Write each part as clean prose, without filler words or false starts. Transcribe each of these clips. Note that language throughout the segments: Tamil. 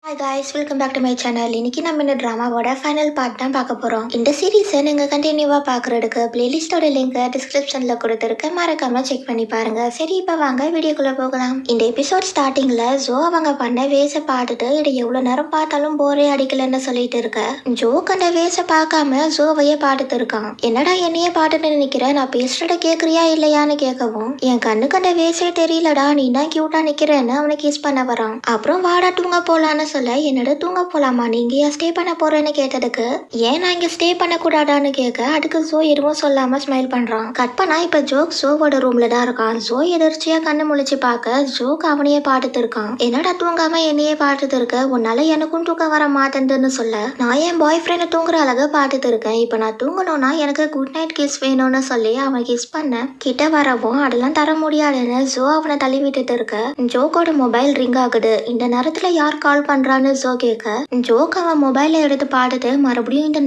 Hi guys, welcome back to my channel. இன்னைக்கு நம்ம இந்த ட்ராமாவோட ஃபைனல் பார்ட் தான் பார்க்க போகிறோம். இந்த சீரீஸை நீங்கள் கண்டினியூவாக பார்க்குறதுக்கு பிளேலிஸ்டோட லிங்க் டிஸ்கிரிப்ஷனில் கொடுத்துருக்க, மறக்காம செக் பண்ணி பாருங்க. சரி, இப்போ வாங்க வீடியோக்குள்ளே போகலாம். இந்த எபிசோட் ஸ்டார்டிங்கில் ஜோ அவங்க பண்ண வேஸை பார்த்துட்டு இது எவ்வளோ நேரம் பார்த்தாலும் போரே அடிக்கலன்னு சொல்லிட்டு இருக்க. ஜோக் அந்த வேஸை பார்க்காம ஜோவையே பார்த்துட்டு இருக்கான். என்னடா என்னையே பார்த்துட்டு நிற்கிறேன், நான் பேசுறத கேட்குறியா இல்லையான்னு கேட்கவும், என் கண்ணுக்கு அந்த வேஸே தெரியலடா, நீ தான் கியூட்டா நிற்கிறேன்னு அவனை கிஸ் பண்ண வரான். அப்புறம் வாடா தூங்க போலான்னு என்னோட தூங்க போலாமா, நீங்க ஏன் ஸ்டே பண்ண போறேன்னு கேட்டதுக்கு, ஏன் நான் இங்க ஸ்டே பண்ண கூடாதான்னு கேட்க, அதுக்கு ஜோ எதுவும் சொல்லாம ஸ்மைல் பண்றான். கட் பண்ணா இப்ப ஜோக் ஜோவோட ரூம்ல தான் இருக்கான். ஜோ எதிர்ச்சியா கண்ணு முழிச்சு பார்க்க ஜோக் அவனையே பார்த்துட்டு இருக்கான். என்னடா தூங்காம என்னையே பார்த்துட்டு இருக்க, உன்னால எனக்கும் தூக்கம் வர மாட்டேன்னு சொல்ல, நான் என் பாய் ஃப்ரெண்ட் தூங்குற அழக பார்த்துட்டு இருக்கேன், இப்ப நான் தூங்கணும்னா எனக்கு குட் நைட் கிஸ் வேணும்னு சொல்லி அவன் கிஸ் பண்ண கிட்ட வரவும் அதெல்லாம் தர முடியாதுன்னு ஜோ அவனை தள்ளி விட்டுட்டு இருக்க. ஜோக்கோட மொபைல் ரிங் ஆகுது. இந்த நேரத்துல யார் கால் பண்றான்னு ஜோ கேட்க, ஜோக் அவன் மொபைல எடுத்து பார்த்துட்டு மறுபடியும் இந்த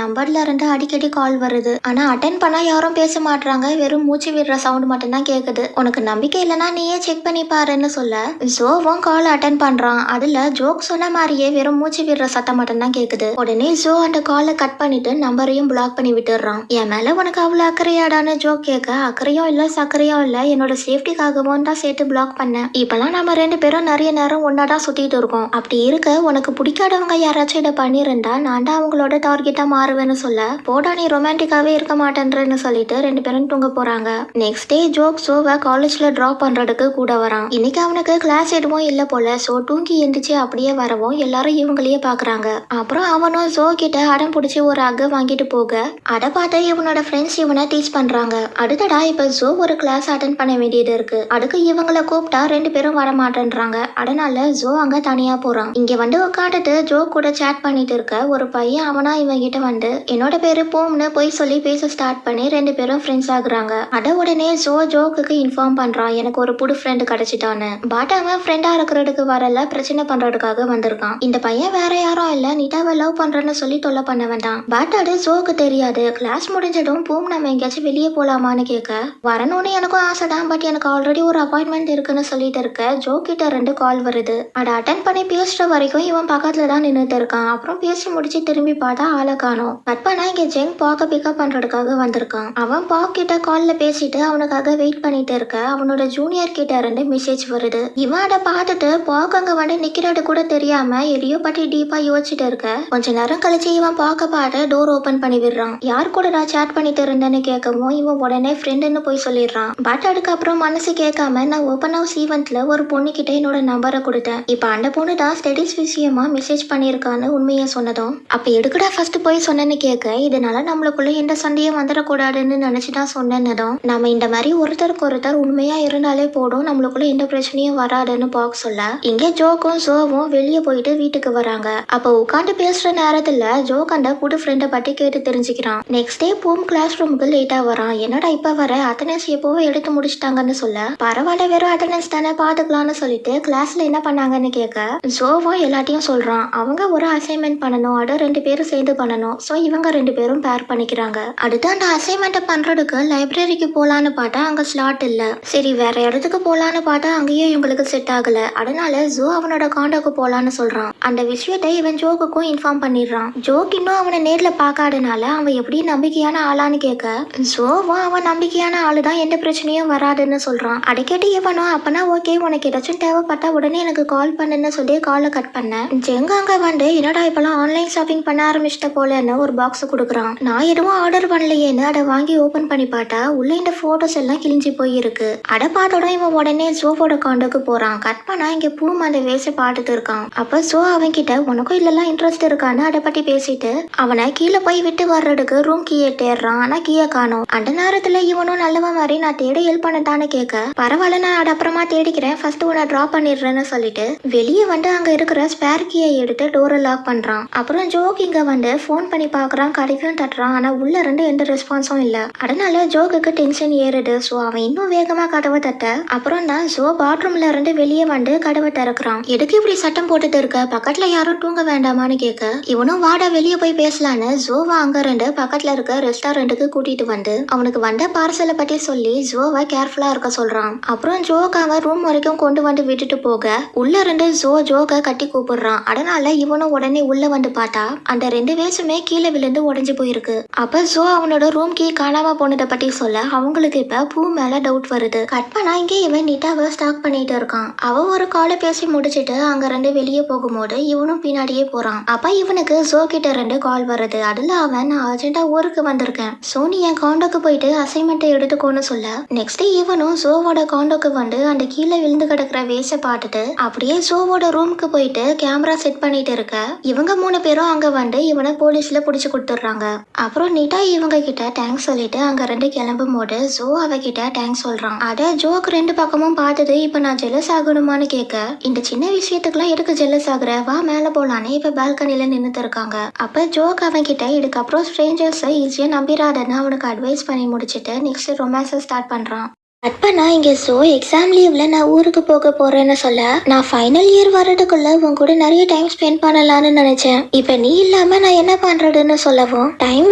நம்பர்ல இருந்து அடிக்கடி கால் வருது, ஆனா அட்டென்ட் பண்ணா யாரும் பேச மாட்டாங்க, வெறும் மூச்சு விடுற சவுண்ட் மட்டும் தான் கேக்குது. உனக்கு நம்பிக்கை இல்லைன்னா நீயே செக் பண்ணி பாருன்னு சொல்ல ஜோவும் கால் அட்டென்ட் பண்றான். அதுல ஜோக் சொன்ன மாதிரியே வெறும் மூச்சு விடுற சத்தம் மட்டும் தான் கேக்குது. உடனே ஜோ அந்த காலை கட் பண்ணிட்டு நம்பரையும் பிளாக் பண்ணி விட்டுறான். என் மேல உனக்கு அவ்வளவு அக்கறையாடான்னு ஜோக் கேட்க, அக்கறையும் இல்ல சக்கரையும் இல்ல, என்னோட சேஃப்டிக்காகவும் தான் சேர்த்து பிளாக் பண்ணேன். இப்பெல்லாம் நம்ம ரெண்டு பேரும் நிறைய நேரம் ஒன்னாதான் சுத்திட்டு இருக்கோம். அப்படி இருக்க உனக்கு பிடிக்காதவங்க யாராச்சும் இதை பண்ணிருந்தா நான் தான் அவங்களோட டார்கெட்டா மாறுவேன்னு சொல்ல, போடா நீ ரொமான்டிக்காவே இருக்க மாட்டேன்றன்னு சொல்லிட்டு ரெண்டு பேரும் தூங்க போறாங்க. நெக்ஸ்ட் டே ஜோக் சோவை காலேஜ்ல டிராப் பண்றதுக்கு கூட வரான். இன்னைக்கு அவனுக்கு கிளாஸ் எதுவும் இல்ல போல. சோ தூங்கி எந்திரிச்சு அப்படியே வரவும் எல்லாரும் இவங்களையே பாக்குறாங்க. அப்புறம் அவனும் ஜோ கிட்ட அடம் பிடிச்சி ஒரு அக வாங்கிட்டு போக, அதை பார்த்து இவனோட ஃப்ரெண்ட்ஸ் இவனை டீச் பண்றாங்க. அடுத்தடா இப்ப ஜோ ஒரு கிளாஸ் அட்டன் பண்ண வேண்டியது இருக்கு. அதுக்கு இவங்களை கூப்பிட்டா ரெண்டு பேரும் வர மாட்டேன்றாங்க. அதனால ஜோ அங்க தனியா போறான். இங்க வந்து உட்காந்துட்டு ஜோ கூட சேட் பண்ணிட்டு இருக்க ஒரு பையன் அவனா இவன் கிட்ட வந்து என்னோட பேரு போம்னு போய் சொல்லி பேச ஸ்டார்ட் பண்ணி ரெண்டு பேரும் ஃப்ரெண்ட்ஸ் ஆகுறாங்க. அத உடனே ஜோக்கு இன்ஃபார்ம் பண்றான், எனக்கு ஒரு புது ஃப்ரெண்டு கிடைச்சிட்டான்னு. பட் அவன் ஃப்ரெண்டா இருக்கிறதுக்கு வரல, பிரச்சனை பண்றதுக்காக வந்திருக்கான். இந்த பையன் வேற யாரும் இல்ல, நீட்டாவை லவ் பண்றேன்னு சொல்லி தொல்லை பண்ண வேண்டாம். பட் அது ஜோக்கு தெரியாது. கிளாஸ் முடிஞ்சதும் போம் நம்ம எங்கேயாச்சும் வெளியே போலாமான்னு கேட்க, வரணும்னு எனக்கும் ஆசைதான், பட் எனக்கு ஆல்ரெடி ஒரு அப்பாயின்மெண்ட் இருக்குன்னு சொல்லிட்டு இருக்க. ஜோ கிட்ட ரெண்டு கால் வருது. அதை அட்டன் பண்ணி பேசுற வரைக்கும் இவன் பக்கத்துல தான் நின்றுட்டு இருக்கான். அப்புறம் பேசி முடிச்சு திரும்பி பார்த்தா ஆளை காணோம். கட் பண்ணா இங்க ஜெங் பாக்க பிக்கப் பண்றதுக்காக வந்திருக்கான். அவன் பாக் கிட்ட கால்ல பேசிட்டு அவனுக்காக வெயிட் பண்ணிட்டு இருக்க. அவனோட ஜூனியர் கிட்ட இருந்து மெசேஜ் வருது. இவன் அதை பார்த்துட்டு பாக் அங்க வந்து நிக்கிறது கூட தெரியாம எதையோ பற்றி டீப்பா யோசிச்சுட்டு இருக்க. கொஞ்ச நேரம் கழிச்சு இவன் பாக்க பார்த்து டோர் ஓபன் பண்ணி விடுறான். யார் கூட நான் சேட் பண்ணிட்டு இருந்தேன்னு கேட்கவும் இவன் உடனே ஃப்ரெண்டுன்னு போய் சொல்லிடுறான். பட் அதுக்கப்புறம் மனசு கேட்காம நான் ஓபன் ஹவுஸ் ஈவெண்ட்ல ஒரு பொண்ணு கிட்ட என்னோட நம்பரை கொடுத்தேன். இப்ப அந்த பொண்ணு தான் ஸ்டடிஸ் விஷயமா மெசேஜ் பண்ணியிருக்கான்னு உண்மையை சொன்னதும், அப்ப எடுக்கடா ஃபர்ஸ்ட் போய் சொன்னேன்னு கேட்க, இதனால நம்மளுக்குள்ள எந்த சண்டையும் வந்துடக்கூடாதுன்னு நினைச்சுதான் சொன்னதும், நம்ம இந்த மாதிரி ஒருத்தருக்கு ஒருத்தர் உண்மையா இருந்தாலே போடும், நம்மளுக்குள்ள எந்த பிரச்சனையும் வராதுன்னு பாக் சொல்ல, இங்கே ஜோக்கும் ஜோவும் வெளியே போயிட்டு வீட்டுக்கு வராங்க. அப்ப உட்காந்து பேசுற நேரத்துல ஜோக் அந்த புது ஃப்ரெண்டை பத்தி கேட்டு தெரிஞ்சுக்கிறான். நெக்ஸ்ட் டே போம் கிளாஸ் ரூமுக்கு லேட்டா வரான். என்னடா இப்ப வர, அட்டெண்டன்ஸ் எப்போவோ எடுத்து முடிச்சிட்டாங்கன்னு சொல்ல, பரவாயில்ல வெறும் அட்டெண்டன்ஸ் தானே பாத்துக்கலாம்னு சொல்லிட்டு கிளாஸ்ல என்ன பண்ணாங்கன்னு கேட்க, ஜோவும் எல்லாத்தையும் சொல்றான். அவங்க ஒரு அசைன்மெண்ட் பண்ணணும், அதை ரெண்டு பேரும் சேர்ந்து பண்ணணும். ஸோ இவங்க ரெண்டு பேரும் பேர் பண்ணிக்கிறாங்க. அடுத்து அந்த அசைன்மெண்ட்டை பண்றதுக்கு லைப்ரரிக்கு போலான்னு பார்த்தா அங்க ஸ்லாட் இல்ல. சரி வேற இடத்துக்கு போலான்னு பார்த்தா அங்கேயும் இவங்களுக்கு செட் ஆகல. அதனால ஜோ அவனோட காண்டாக்கு போலான்னு சொல்றான். அந்த விஷயத்தை இவன் ஜோக்குக்கும் இன்ஃபார்ம் பண்ணிடுறான். ஜோக் இன்னும் அவனை நேர்ல பார்க்காதனால அவன் எப்படி நம்பிக்கையான ஆளான்னு கேட்க, ஜோவும் அவன் நம்பிக்கையான ஆளு தான், எந்த பிரச்சனையும் வராதுன்னு சொல்றான். அதை கேட்டு இவனும் அப்பனா ஓகே, உனக்கு ஏதாச்சும் தேவைப்பட்டா உடனே எனக்கு கால் பண்ணுன்னு சொல்லி காலை கட் பண்ண. ஜெங்க அங்க வந்து என்னடா இப்பெல்லாம் ஆன்லைன் ஷாப்பிங் பண்ண ஆரம்பிச்சிட்ட போலன்னு ஒரு பாக்ஸ் கொடுக்குறான். நான் எதுவும் ஆர்டர் பண்ணலையேன்னு அதை வாங்கி ஓபன் பண்ணி பார்த்தா உள்ள இந்த போட்டோஸ் எல்லாம் கிழிஞ்சு போயிருக்கு. அதை பார்த்தோட இவன் உடனே ஜோவோட காண்டுக்கு போறான். கட் பண்ணா இங்க பூம் அந்த வேஸை பார்த்துட்டு இருக்கான். அப்ப ஜோ அவன் கிட்ட உனக்கும் இல்லெல்லாம் இன்ட்ரெஸ்ட் இருக்கான்னு அதை பத்தி பேசிட்டு அவனை கீழே போய் விட்டு வர்றதுக்கு ரூம் கீயை தேடுறான். ஆனா கீயை காணோம். அந்த நேரத்துல இவனும் நல்லவன் மாதிரி நான் தேட ஹெல்ப் பண்ணதான்னு கேட்க, பரவாயில்ல நான் அதை அப்புறமா தேடிக்கிறேன், ஃபர்ஸ்ட் உன்னை டிராப் பண்ணிடுறேன்னு சொல்லிட்டு வெளியே வந்து அங்க இருக்கிற ஸ்பேர் கீயை எடுத்து டோரை லாக் பண்றான். அப்புறம் ஜோக் இங்க வந்து போன் பண்ணி பாக்குறான், கடைக்கும் தட்டுறான். ஆனா உள்ள இருந்து எந்த ரெஸ்பான்ஸும் இல்ல. அதனால ஜோக்கு டென்ஷன் ஏறுது. சோ அவன் இன்னும் வேகமா கதவை தட்ட, அப்புறம் தான் ஜோ பாத்ரூம்ல இருந்து வெளியே வந்து கதவை திறக்கிறான். எதுக்கு இப்படி சட்டம் போட்டுட்டு இருக்க, பக்கத்துல யாரும் தூங்க வேண்டாமான்னு கேட்க, இவனும் வாடா வெளியே போய் பேசலான்னு ஜோவா அங்க இருந்து பக்கத்துல இருக்க ரெஸ்டாரண்ட்டுக்கு கூட்டிட்டு வந்து அவனுக்கு வந்த பார்சலை பத்தி சொல்லி ஜோவை கேர்ஃபுல்லா இருக்க சொல்றான். அப்புறம் ஜோக் அவன் ரூம் வரைக்கும் கொண்டு வந்து விட்டுட்டு போக உள்ள இருந்து ஜோ ஜோக்க கட்டி கூப்பிடுறான். அதனால இவனும் உடனே உள்ள வந்து பார்த்தா அந்த 2 வேஸுமே கீழே விழுந்து உடைஞ்சு போயிருக்கு. அப்ப ஜோ அவனோட ரூம் கீ காணாம போனதை பத்தி சொல்ல அவங்களுக்கு இப்ப பூ மேல டவுட் வருது. கட் பண்ணா இங்கே இவன் நீட்டாவை ஸ்டாக் பண்ணிட்டு இருக்கான். அவ ஒரு காலை பேசி முடிச்சிட்டு அங்க 2 வெளியே போகும்போது இவனும் பின்னாடியே போறான். அப்ப இவனுக்கு ஜோ கிட்ட 2 கால் வருது. அதுல அவன் நான் அர்ஜென்ட்டா ஊருக்கு வந்திருக்கேன், சோ நீ என் காண்டோக்கு போயிட்டு அசைன்மெண்ட் எடுத்துக்கோன்னு சொல்ல நெக்ஸ்ட் இவனும் ஜோவோட காண்டோக்கு வந்து அந்த கீழே விழுந்து கிடக்குற வேஸை பார்த்துட்டு அப்படியே ஜோவோட ரூமுக்கு போயிட்டு கேமரா செட் பண்ணிட்டு இருக்க இவங்க 3 பேரும் அங்க வந்து இவனை போலீஸ்ல புடிச்சு கொடுத்துடுறாங்க. அப்புறம் நீட்டா இவங்க கிட்ட தேங்க்ஸ் சொல்லிட்டு அங்க 2 கிளம்பும் போது ஜோ அவகிட்ட தேங்க்ஸ் சொல்றான். அட ஜோக்கு 2 பக்கமும் பார்த்தது இப்ப நான் ஜெலஸ் ஆகணுமான்னு கேட்க இந்த சின்ன விஷயத்துக்குலாம் எதுக்கு ஜெலஸ் ஆகுற, வா மேல போலான்னு இப்ப பால்கனில நின்னுட்டு இருக்காங்க. அப்ப ஜோக் அவன் கிட்ட இதுக்கப்புறம் ஸ்ட்ரேஞ்சர்ஸ் ஈஸியா நம்பிராதன்னு அவனுக்கு அட்வைஸ் பண்ணி முடிச்சிட்டு நெக்ஸ்ட் ரொமான்ஸை ஸ்டார்ட் பண்றான். அப்ப நான் இங்க சோ எக்ஸாம் லீவ்ல நான் ஊருக்கு போக போறேன்னு சொல்ல நான் ஃபைனல் இயர் வர்றதுக்குள்ள உன் கூட நிறைய டைம் ஸ்பெண்ட் பண்ணலாம்னு நினைச்சேன். இப்ப நீ இல்லாம நான் என்ன பண்றதுன்னு சொல்லவும் டைம்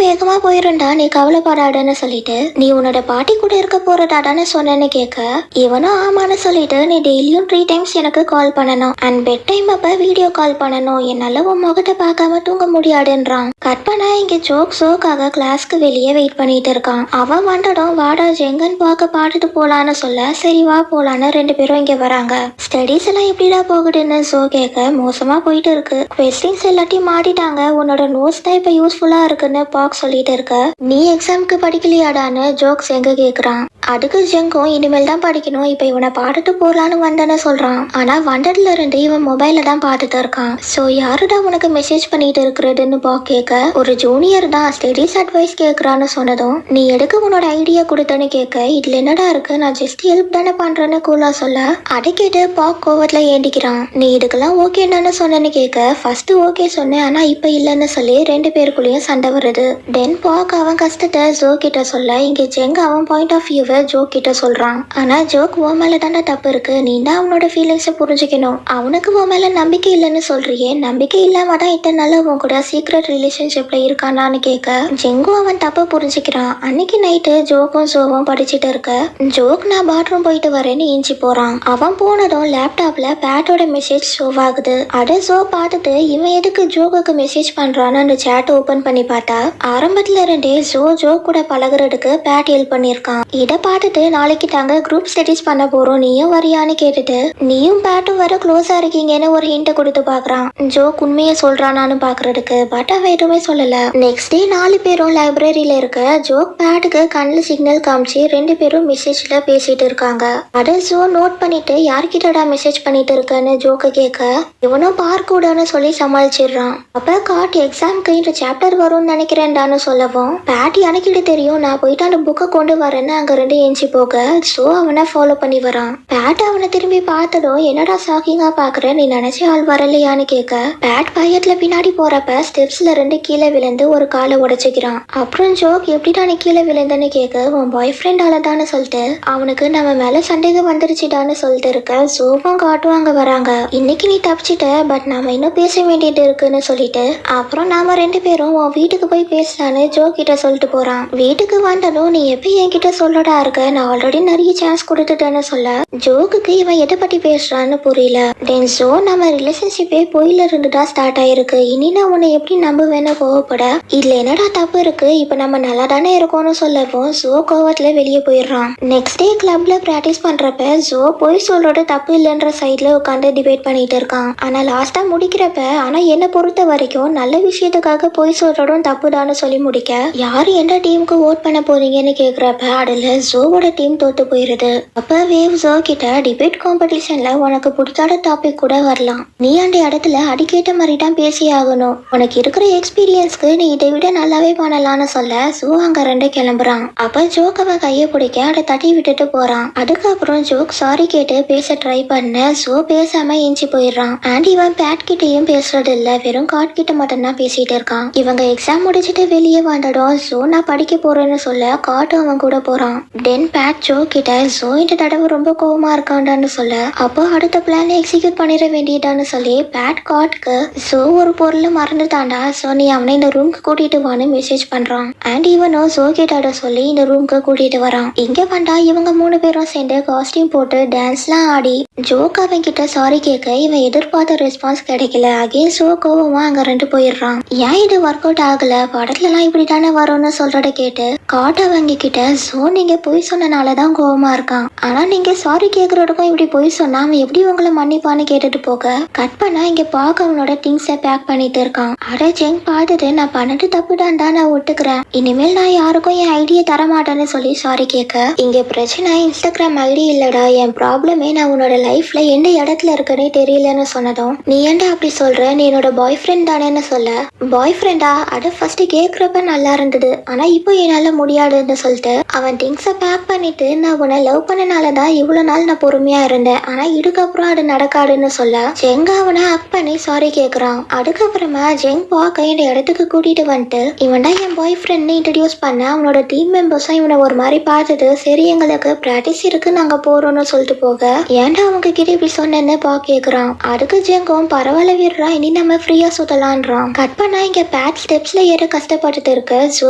வேகமா போயிருண்டா நீ கவலைப்படாடன்னு சொல்லிட்டு நீ உன்னோட பாட்டி கூட இருக்க போறதாடான்னு சொன்னேன்னு கேட்க இவனும் ஆமான்னு சொல்லிட்டு நீ டெய்லியும் 3 டைம்ஸ் எனக்கு கால் பண்ணணும் அண்ட் பெட் டைம் அப்ப வீடியோ கால் பண்ணணும், என்னால உன் முகத்தை பார்க்காம தூங்க முடியாதுன்றான். கட் பண்ணா இங்க ஜோக்காக கிளாஸ்க்கு வெளியே வெயிட் பண்ணிட்டு இருக்கான். அவன் வந்ததும் வாடா ஜெங்கன் பார்க்க பாட்டுட்டு போலான்னு சொல்ல சரி வா போலான்னு 2 பேரும் இங்க வராங்க. ஸ்டடீஸ் எல்லாம் எப்படிடா போகுதுன்னு ஜோ கேட்க மோசமா போயிட்டு இருக்கு, கொஸ்டின்ஸ் எல்லாத்தையும் மாட்டிட்டாங்க, உன்னோட நோட்ஸ் தான் இப்ப யூஸ்ஃபுல்லா இருக்குன்னு பாக் சொல்லிட்டு இருக்க நீ எக்ஸாம்க்கு படிக்கலையாடான்னு ஜோக்ஸ் எங்க கேக்குறான். அதுக்கு ஜெங்கும் இனிமேல் தான் படிக்கணும், இப்ப இவனை பாட்டுட்டு போலான்னு வந்தேன்னு சொல்றான். ஆனா வந்ததுல இருந்து இவன் மொபைல தான் பாத்துட்டு இருக்கான். சோ யாருடா உனக்கு மெசேஜ் பண்ணிட்டு இருக்கிறதுன்னு பாக் கேட்க ஒரு ஜூனியர் தான் ஸ்டடீஸ் அட்வைஸ் கேக்குறான்னு சொன்னதும் நீ எதுக்கு உன்னோட ஐடியா கொடுத்தன்னு கேட்க இதுல என்னடா இருக்கு, நான் ஜஸ்ட் ஹெல்ப் தானே பண்றேன்னு கூலா சொல்ல அதை கேட்டு பாக் கோவத்துல ஏண்டிக்கிறான். நீ இதுக்கெல்லாம் ஓகே என்னன்னு சொன்னேன்னு கேட்க ஃபர்ஸ்ட் ஓகே சொன்னேன் ஆனா இப்ப இல்லன்னு சொல்லி 2 பேருக்குள்ளேயும் சண்டை வருது. தென் பாக் அவன் கஷ்டத்தை ஜோ கிட்ட சொல்ல இங்க ஜெங் அவன் பாயிண்ட் ஆஃப் வியூவை ஜோக் கிட்ட சொல்றான். ஆனா ஜோக் உன் மேல தானே தப்பு இருக்கு, நீ தான் அவனோட ஃபீலிங்ஸை புரிஞ்சுக்கணும், அவனுக்கு உன் மேல நம்பிக்கை இல்லைன்னு சொல்றியே, நம்பிக்கை இல்லாம தான் இத்தனை நாள் உன் கூட சீக்ரெட் ரிலேஷன்ஷிப்ல இருக்கானான்னு கேட்க ஜெங்கும் அவன் தப்ப புரிஞ்சுக்கிறான். அன்னைக்கு நைட்டு ஜோக்கும் ஜோவும் படிச்சுட்டு இருக்க ஜோக் நான் பாத்ரூம் போயிட்டு வரேன்னு இஞ்சி போறான். அவன் போனதும் லேப்டாப்ல பேட்டோட மெசேஜ் ஷோ ஆகுது. அட ஜோ பார்த்துட்டு இவன் எதுக்கு ஜோக்கு மெசேஜ் பண்றான்னு அந்த சேட் ஓபன் பண்ணி பார்த்தா ஆரம்பத்துல இருந்தே ஜோக் கூட பழகுறதுக்கு பேட் ஹெல்ப் பண்ணிருக்கான். இதை பார்த்துட்டு நாளைக்கு தாங்க குரூப் ஸ்டடிஸ் பண்ண போறோம், நீயும் வரியான்னு கேட்டுட்டு நீயும் பேட்டும் வர க்ளோஸா இருக்கீங்கன்னு ஒரு ஹிண்ட் கொடுத்து பாக்குறான். ஜோக் உண்மையை சொல்றானான்னு பாக்குறதுக்கு பட் அவன் எதுவுமே சொல்லல. நெக்ஸ்ட் டே 4 பேரும் லைப்ரரியில இருக்க ஜோக் பேட்டுக்கு கண்ணில் சிக்னல் காமிச்சு 2 பேரும் மெசேஜ்ல பேசிட்டு இருக்காங்க. அட ஜோ நோட் பண்ணிட்டு யார்கிட்டடா மெசேஜ் பண்ணிட்டு இருக்கன்னு ஜோக்க கேட்க இவனும் பார்க்கூடான்னு சொல்லி சமாளிச்சிடுறான். அப்ப காட் எக்ஸாம்க்கு இந்த சாப்டர் வரும்னு நினைக்கிறேன்டான்னு சொல்லவும் பேட் எனக்கு தெரியும், நான் போயிட்டு அந்த புக்கை கொண்டு வரேன்னு அங்க 2 ஏஞ்சி போக சோ அவனை ஃபாலோ பண்ணி வரான். பேட் அவனை திரும்பி பார்த்ததும் என்னடா ஷாக்கிங்கா பாக்குற, நீ நினைச்ச ஆள் வரலையான்னு கேட்க பேட் பயத்துல பின்னாடி போறப்ப ஸ்டெப்ஸ்ல 2 கீழே விழுந்து ஒரு காலை உடைச்சுக்கிறான். அப்புறம் ஜோக் எப்படிடா நீ கீழே விழுந்தன்னு கேட்க உன் பாய் ஃப்ரெண்டால தானே சொல்லிட்டு அவனுக்கு நம்ம மேல சந்தேகம் வந்துருச்சுடான்னு சொல்லிட்டு இருக்க சோபம் காட்டும் அங்க வராங்க. இன்னைக்கு நீ தப்பிச்சிட்ட பட் நாம இன்னும் பேச வேண்டியது இருக்குன்னு சொல்லிட்டு அப்புறம் நாம 2 பேரும் உன் வீட்டுக்கு போய் பேசலான்னு ஜோக் கிட்ட சொல்லிட்டு போறான். வீட்டுக்கு வந்ததும் நீ எப்ப என்கிட்ட சொல்லடா இருக்க, நான் ஆல்ரெடி நிறைய சான்ஸ் கொடுத்துட்டேன்னு சொல்ல ஜோக்குக்கு இவன் எதை பத்தி பேசுறான்னு புரியல. தென் ஜோ நம்ம ரிலேஷன்ஷிப்பே பொய்ல இருந்து தான் ஸ்டார்ட் ஆயிருக்கு, இனி நான் உன்னை எப்படி நம்புவேன்னு கோவப்பட இதுல என்னடா தப்பு இருக்கு, இப்ப நம்ம நல்லா தானே இருக்கோம்னு சொல்லவும் ஜோ கோவத்துல வெளியே போயிடுறான். நெக்ஸ்ட் டே கிளப்ல பிராக்டிஸ் பண்றப்ப ஜோ பொய் சொல்றது தப்பு இல்லைன்ற சைட்ல உட்காந்து டிபேட் பண்ணிட்டு இருக்கான். ஆனா லாஸ்டா முடிக்கிறப்ப ஆனா என்ன பொறுத்த வரைக்கும் நல்ல விஷயத்துக்காக பொய் சொல்றதும் தப்புதான்னு சொல்லி முடிக்க யாரு எந்த டீமுக்கு ஓட் பண்ண போறீங்கன்னு கேக்குறப்ப அதுல ஜோவோட டீம் தோத்து போயிருது. அப்ப வேவ் ஜோ கிட்ட டிபேட் காம்படிஷன்ல உனக்கு பிடிக்காத டாபிக் கூட வரலாம், நீ அந்த இடத்துல அடிக்கேட்ட மாதிரி தான் பேசி ஆகணும், உனக்கு இருக்கிற எக்ஸ்பீரியன்ஸ்க்கு நீ இதை விட நல்லாவே பண்ணலாம்னு சொல்ல ஜோ அங்க 2 கிளம்புறான். அப்ப ஜோக் அவன் கையை பிடிக்க அதை தட்டி விட்டுட்டு போறான். அதுக்கப்புறம் ஜோக் சாரி கேட்டு பேச ட்ரை பண்ண ஜோ பேசாம எஞ்சி போயிடுறான். அண்ட் இவன் பேட் கிட்டையும் பேசுறது இல்ல, வெறும் காட் கிட்ட மட்டும் தான் பேசிட்டு இருக்கான். இவங்க எக்ஸாம் முடிச்சுட்டு வெளியே வந்ததும் ஜோ நான் படிக்க போறேன்னு சொல்ல காட்டும் அவன் கூட போறான். தென் பேட் ஜோ கிட்ட ஜோ இந்த தடவை ரொம்ப கோவமா இருக்காண்டான்னு சொல்ல அப்போ அடுத்த பிளான் எக்ஸிக்யூட் பண்ணிட வேண்டியதான்னு சொல்லி பேட் காட்க்கு ஜோ ஒரு பொருளை மறந்துட்டாண்டா, சோ நீ அவனை இந்த ரூம்க்கு கூட்டிட்டு வான்னு மெசேஜ் பண்றான். அண்ட் இவனும் ஜோ கிட்ட சொல்லி இந்த ரூம்க்கு கூட்டிட்டு வரான். இங்க வந்தா இவங்க 3 பேரும் சேர்ந்து காஸ்டியூம் போட்டு டான்ஸ்லாம் ஆடி ஜோக் அவன் கிட்ட சாரி கேட்க இவன் எதிர்பார்த்த ரெஸ்பான்ஸ் கிடைக்கல. அகைன் சோ கோவமா அங்க 2 போயிடுறான். ஏன் இது ஒர்க் அவுட் ஆகல, படத்துலலாம் இப்படி தானே வரும்னு சொல்றத கேட்டு காட்ட அவங்க கிட்ட சோ நீங்க பொய் சொன்னனாலதான் கோவமா இருக்கான். ஆனா நீங்க சாரி கேக்குறதுக்கும் இப்படி பொய் சொன்னா அவன் எப்படி உங்களை மன்னிப்பான்னு கேட்டுட்டு போக கட் பண்ணா இங்க பார்க்க அவனோட திங்ஸை பேக் பண்ணிட்டு இருக்கான். அட ஜெங் பார்த்துட்டு நான் பண்ணது தப்புடான்டா, நான் ஒட்டுக்கிறேன், இனிமேல் நான் யாருக்கும் என் ஐடியை தர மாட்டேன்னு சொல்லி சாரி கேட்க இங்க பிரச்சனை இன்ஸ்டாகிராம் ஐடி இல்லடா, என் ப்ராப்ளமே நான் உன்னோட லைஃப்ல எந்த இடத்துல இருக்குன்னே தெரியலன்னு சொன்னதும் நீ ஏன்டா அப்படி சொல்ற, நீ என்னோட பாய் ஃப்ரெண்ட் தானேன்னு சொல்ல பாய் ஃப்ரெண்டா, அட ஃபர்ஸ்ட் கேட்குறப்ப நல்லா இருந்தது ஆனா இப்போ என்னால முடியாதுன்னு சொல்லிட்டு அவன் திங்ஸை பேக் பண்ணிட்டு நான் உன்னை லவ் பண்ணனாலதான் இவ்வளவு நாள் நான் பொறுமையா இருந்தேன், ஆனா இதுக்கப்புறம் அது நடக்காதுன்னு சொல்ல ஜெங் அவனை ஹக் பண்ணி சாரி கேக்குறான். அதுக்கப்புறமா ஜெங் பார்க்க இந்த இடத்துக்கு கூட்டிட்டு வந்துட்டு இவன் தான் என் பாய் ஃப்ரெண்ட்னு இன்ட்ரடியூஸ் பண்ண அவனோட டீம் மெம்பர்ஸும் இவனை ஒரு மாதிரி பார்த்துட்டு சரி எங்களுக்கு பிராக்டிஸ் இருக்கு நாங்க போறோம்னு சொல்லிட்டு போக ஏன்டா அவங்க கிட்ட இப்படி சொன்னேன்னு கேக்குறான். அதுக்கு ஜெங்கும் பரவாயில்ல விடுறா, இனி நம்ம ஃப்ரீயா சுத்தலான்றான். கட் பண்ணா இங்க பேட் ஸ்டெப்ஸ்ல ஏற கஷ்டப்பட்டுட்டு இருக்க ஜோ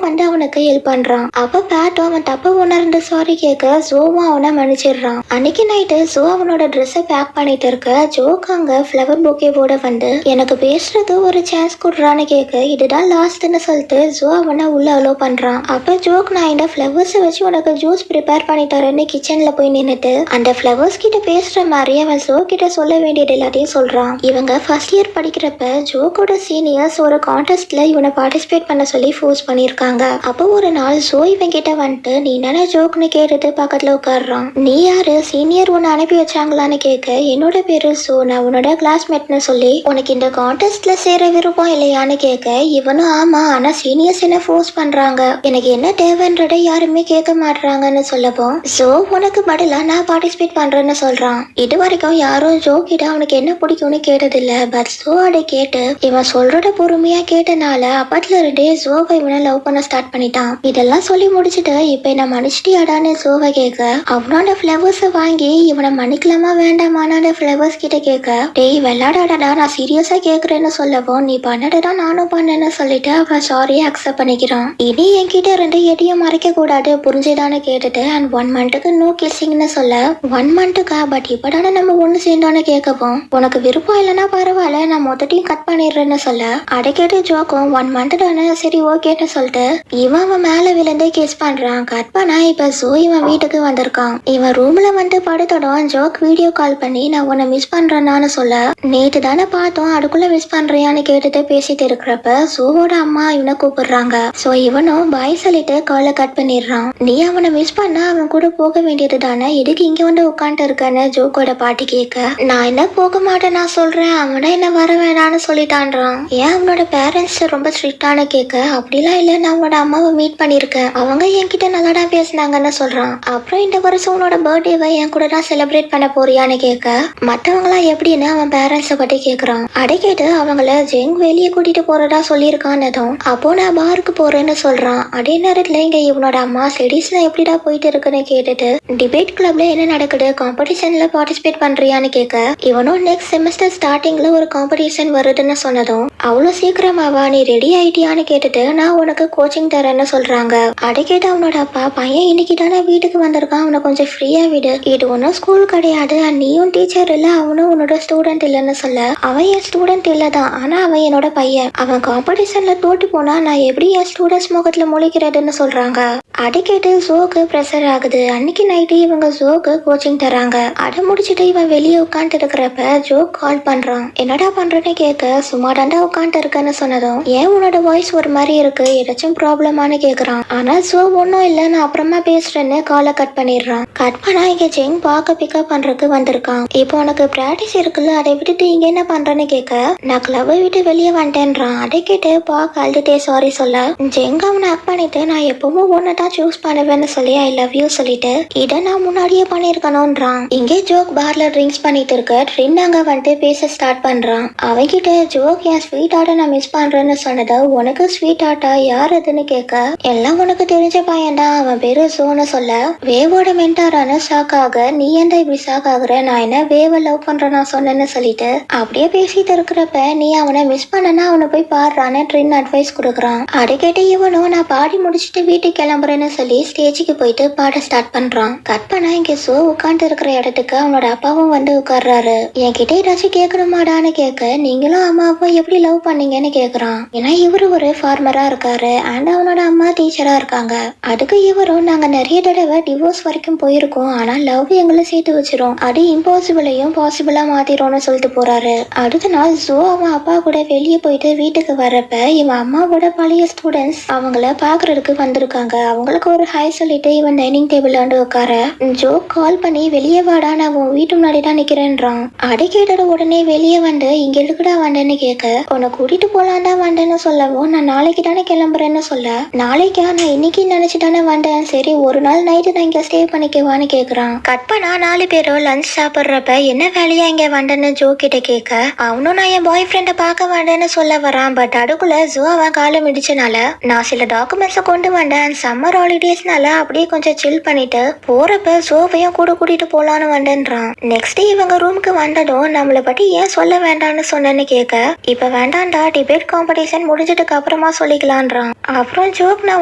வந்து அவனுக்கு ஹெல்ப் பண்றான். அப்ப பேட்டும் அவன் தப்ப உணர்ந்து சாரி கேட்க ஜோவும் அவனை மன்னிச்சிடுறான். அன்னைக்கு நைட்டு ஜோ அவனோட ட்ரெஸ்ஸை பேக் பண்ணிட்டு இருக்க ஜோக்கு அங்க ஃப்ளவர் பொக்கேவோட வந்து எனக்கு பேசுறது ஒரு சான்ஸ் கொடுறான்னு கேட்க இதுதான் லாஸ்ட்னு சொல்லிட்டு ஜோ அவனை உள்ள அலோ பண்றான். அப்ப ஜோக் நான் இந்த ஃப்ளவர்ஸை வச்சு உனக்கு ஜூஸ் ப்ரிப்பேர் பண்ணி தரேன்னு கிச்சன்ல போய் நின்னுட்டு அந்த ஃப்ளவர்ஸ் கிட்ட பேசுற மாதிரி அவன் ஜோ கிட்ட சொல்ல வேண்டியது எல்லாத்தையும் சொல்றான். இவங்க ஃபர்ஸ்ட் இயர் படிக்கிறப்ப ஜோக்கோட சீனியர்ஸ் ஒரு கான்டெஸ்ட்ல இவனை பார்ட்டிசிபேட் பண்ண சொல்லி ஃபோர்ஸ் பண்ணிருக்காங்க. அப்போ ஒரு நாள் ஜோ இவன் கிட்ட வந்துட்டு நீ தானே ஜோக்னு கேட்டுட்டு பக்கத்துல உட்காடுறான். நீ யாரு, சீனியர் உன்னை அனுப்பி வச்சாங்களான்னு கேட்க என்னோட பேரு ஜோ, நான் உன்னோட கிளாஸ்மேட்னு சொல்லி உனக்கு இந்த கான்டெஸ்ட்ல சேர விருப்பம் இல்லையான்னு கேட்க இவனும் ஆமா ஆனா சீனியர்ஸ் என்ன ஃபோர்ஸ் பண்றாங்க, எனக்கு என்ன தேவைன்றதை யாருமே கேட்க மாட்டாங்கன்னு சொல்லப்போ ஜோ உனக்கு பதிலா நான் பார்ட்டிசிபேட் பண்றேன்னு சொல்றான். இது வரைக்கும் யாரும் ஜோ கிட்ட அவனுக்கு என்ன பிடிக்கும்னு கேட்டதில்ல. பட் ஜோ அதை கேட்டு இவன் சொல்றத பொறுமையா கேட்டனால அப்பத்துல இருந்தே ஜோவை இவனை லவ் பண்ண ஸ்டார்ட் பண்ணிட்டான். இதெல்லாம் சொல்லி முடிச்சுட்டு இப்ப என்ன மன்னிச்சிட்டியாடான்னு ஜோவை கேட்க அவனோட ஃபிளவர்ஸை வாங்கி இவனை மன்னிக்கலாமா வேண்டாமான்னு அந்த ஃபிளவர்ஸ் கிட்ட கேட்க டேய் வெள்ளாடாடா நான் சீரியஸா கேக்குறேன்னு சொல்லவும் நீ பண்ணதான் நானும் பண்ணேன்னு சொல்லிட்டு அவன் சாரியை அக்செப்ட் பண்ணிக்கிறான். இனி என்கிட்ட இருந்து எதையும் மறைக்க கூடாது புரிஞ்சுதான்னு கேட்டுட்டு அண்ட் 1 மந்த்துக்கு நோ கிஸ்ஸிங்னு சொல்ல 1 மந்த்துக்கா, பட் இப்பதானே நம்ம ஒண்ணு சேர்ந்தோன்னு கேட்கவும் உனக்கு விருப்பம் இல்லைன்னா பரவாயில்ல நான் மொத்தத்தையும் கட் பண்ணிடுறேன்னு சொல்ல அதை கேட்டு ஜோக்கும் 1 மந்த் தானே சரி ஓகேன்னு சொல்லிட்டு இவன் அவன் மேல விழுந்து கிஸ் பண்றான். கட் பண்ணா இப்ப ஜோ இவன் வீட்டுக்கு வந்திருக்கான். இவன் ரூம்ல வந்து படுத்தோடும் ஜோக் வீடியோ கால் பண்ணி நான் உன்னை மிஸ் பண்றேன்னு சொல்ல நேத்து தானே பார்த்தோம் அதுக்குள்ள மிஸ் பண்றியான்னு கேட்டுட்டு பேசிட்டு இருக்கிறப்ப ஜோவோட அம்மா இவனை கூப்பிடுறாங்க. சோ இவனும் பாய் சொல்லிட்டு காலை கட் பண்ணிடுறான். நீ அவனை மிஸ் பண்ணா அவன் கூட போக வேண்டியது தானே, எதுக்கு இங்க வந்து உட்காந்துட்டு இருக்கான்னு ஜோக்கோட பாட்டி கேட்க நான் என்ன போக மாட்டேன் நான் சொல்றேன், அவனை என்ன வர வேணான்னு சொல்லிட்டான்றான். ஏன் அவனோட பேரண்ட்ஸ் ரொம்ப ஸ்ட்ரிக்டான கேட்க அப்படிலாம் இல்ல, நான் அவனோட அம்மாவை மீட் பண்ணிருக்கேன், அவங்க என்கிட்ட நல்லாதான் பேசினாங்கன்னு சொல்றான். அப்புறம் இந்த வருஷம் உன்னோட பர்த்டேவை என் கூட தான் செலிப்ரேட் பண்ண போறியான்னு கேட்க மற்றவங்களாம் எப்படின்னு அவன் பேரண்ட்ஸை பத்தி கேட்கறான். அதை கேட்டு அவங்கள ஜெங் வெளியே கூட்டிட்டு போறதா சொல்லியிருக்கான்னதும் அப்போ நான் பாருக்கு போறேன்னு சொல்றான். அதே நேரத்துல இங்க இவனோட அம்மா ஸ்டடீஸ்லாம் எப்படிடா போயிட்டு இருக்குன்னு கேட்டுட்டு டிபேட் கிளப்ல என்ன நடக்குது, காம்படிஷன்ல பார்ட்டிசிபேட் பண்றியான்னு கேட்க இவனும் நெக்ஸ்ட் செமஸ்டர் ஸ்டார்டிங்ல ஒரு காம்படிஷன் வருதுன்னு சொன்னதும் அவ்வளோ சீக்கிரமாவா நீ ரெடி ஆயிட்டியான்னு கேட்டுட்டு நான் உனக்கு கோச்சிங் தரேன்னு சொல்றாங்க. அதை கேட்டு அவனோட அப்பா பையன் இன்னைக்கு தானே வீட்டுக்கு வந்திருக்கான், அவனை கொஞ்சம் ஃப்ரீயா விடு, இது ஒன்றும் ஸ்கூல் கிடையாது, நீயும் டீச்சர் இல்ல அவனும் உன்னோட ஸ்டூடெண்ட் இல்லைன்னு சொல்ல அவன் என் ஸ்டூடெண்ட் இல்லதான் ஆனா அவன் என்னோட பையன், அவன் காம்படிஷன்ல தோட்டு போனா நான் எப்படி என் ஸ்டூடெண்ட்ஸ் முகத்துல முழிக்கிறதுன்னு சொல்றாங்க. அதை கேட்டு ஜோக்கு ப்ரெஷர் ஆகுது. அன்னைக்கு நைட்டு இவங்க ஜோக்கு கோச்சிங் தராங்க. அதை முடிச்சுட்டு இவன் வெளியே உட்காந்துட்டு இருக்கிறப்ப ஜோக் கால் பண்றான். என்னடா பண்றேன்னு கேட்க சும்மா தாண்டா உட்காந்துட்டு இருக்கேன்னு சொன்னதும் ஏன் உன்னோட வாய்ஸ் ஒரு மாதிரி இருக்கு, ஏதாச்சும் ப்ராப்ளமானு கேக்குறான். ஆனா ஜோ ஒன்னும் இல்ல நான் அப்புறமா பேசுறேன்னு காலை கட் பண்ணிடுறான். கட் பண்ணா இங்க ஜெங் பார்க்க பிக்கப் பண்றதுக்கு வந்திருக்கான். இப்போ உனக்கு பிராக்டிஸ் இருக்குல்ல அதை விட்டுட்டு இங்க என்ன பண்றேன்னு கேட்க நான் கிளப்பை விட்டு வெளியே வந்துட்டேன்றான். அதை கேட்டு பார்க்க அழுதுட்டே சாரி சொல்ல ஜெங் அவனை ஹக் பண்ணிட்டு நான் எப்பவும் ஒன்னதான் சூஸ் பண்ணுவேன்னு சொல்லி ஐ லவ் யூ சொல்லிட்டு இதை நான் முன்னாடியே பண்ணிருக்கணும்ன்றான். இங்கே ஜோக் பார்ல ட்ரிங்க்ஸ் பண்ணிட்டு இருக்க ட்ரின் அங்க வந்துட்டு பேச ஸ்டார்ட் பண்றான். அவன்கிட்ட ஜோக் என் ஸ்வீட் ஆர்ட்டை நான் மிஸ் பண்றேன்னு சொன்னதை உனக்கு ஸ்வீட் ஆர்ட்டா யார் அதுன்னு கேட்க எல்லாம் உனக்கு தெரிஞ்ச பையன் தான், அவன் பேரு ஜோன்னு சொல்ல வேவோட மென்டாரான ஷாக் ஆக நீ ஏன்டா இப்படி ஷாக் ஆகுற, நான் என்ன வேவை லவ் பண்றேன் நான் சொன்னேன்னு சொல்லிட்டு அப்படியே பேசிட்டு இருக்கிறப்ப நீ அவனை மிஸ் பண்ணனா அவனை போய் பாடுறான்னு ட்ரின் அட்வைஸ் கொடுக்குறான். அதை கேட்டு இவனும் நான் பாடி முடிச்சுட்டு வீட்டுக்கு கிளம்புறேன்னு சொல்லி ஸ்டேஜுக்கு போயிட்டு பாட ஸ்டார்ட் பண்றான். கட் பண்ணா இங்க சோ உட்காந்து இருக்கிற இடத்துக்கு அவனோட அப்பாவும் வந்து உட்கார்றாரு. என்கிட்ட ஏதாச்சும் கேட்கணுமாடான்னு கேட்க, நீங்களும் அம்மாவும் எப்படி லவ் பண்ணீங்கன்னு கேக்குறான். ஏன்னா இவரு ஒரு ஃபார்மரா இருக்காரு அண்ட் அவனோட அம்மா டீச்சரா இருக்காங்க. அதுக்கு இவரும், நாங்க நிறைய தடவை டிவோர்ஸ் வரைக்கும் போயிருக்கோம், ஆனா லவ் எங்களை சேர்த்து வச்சிரும், அது இம்பாசிபிளையும் பாசிபிளா மாத்திரோம்னு சொல்லிட்டு போறாரு. அடுத்த நாள் ஜோ அவன் அப்பா கூட வெளியே போயிட்டு வீட்டுக்கு வரப்ப இவன் அம்மாவோட பழைய ஸ்டூடெண்ட்ஸ் அவங்கள பாக்குறதுக்கு வந்திருக்காங்க. அவங்களுக்கு ஒரு ஹாய் சொல்லிட்டு இவன் டைனிங் டேபிள் ஆண்டு உட்கார, ஜோ கால் பண்ணி வெளியே வாடா, நான் உன் வீட்டு முன்னாடி தான் நிக்கிறேன்றான். அடை கேட்டோட உடனே வெளியே வந்து, இங்க எதுக்குடா வந்தேன்னு கேட்க, உன்னை கூட்டிட்டு போலாம் தான் வந்தேன்னு சொல்லவும், நான் நாளைக்கு தானே கிளம்புறேன்னு சொல்ல, நாளைக்கா, நான் இன்னைக்கு நினைச்சு தானே வந்தேன், சரி ஒரு நாள் நைட்டு நான் இங்க ஸ்டே பண்ணிக்குவான்னு கேக்குறான். கட் பண்ணா 4 பேரும் லஞ்ச் சாப்பிட்றப்ப என்ன வேலையா இங்க வந்தேன்னு ஜோ கிட்ட கேட்க, அவனும் நான் என் பாய் ஃப்ரெண்டை பார்க்க வந்தேன்னு சொல்ல வரான். பட் அதுக்குள்ள ஜோ அவன் காலம் இடிச்சனால, நான் சில டாக்குமெண்ட்ஸை கொண்டு வந்தேன், சம்மர் ஹாலிடேஸ்னால அப்படியே கொஞ்சம் சில் பண்ணிட்டு போறப்ப ஜோவையும் கூட கூட்டிட்டு போலான்னு வந்தேன்றான். நெக்ஸ்ட் டே இவங்க ரூமுக்கு வந்ததும், நம்மளை பத்தி ஏன் சொல்ல வேண்டாம்னு சொன்னேன்னு கேட்க, இப்ப வேண்டாம்டா, டிபேட் காம்படிஷன் முடிஞ்சதுக்கு அப்புறமா சொல்லிக்கலான்றான். அப்புறம் ஜோக், நான்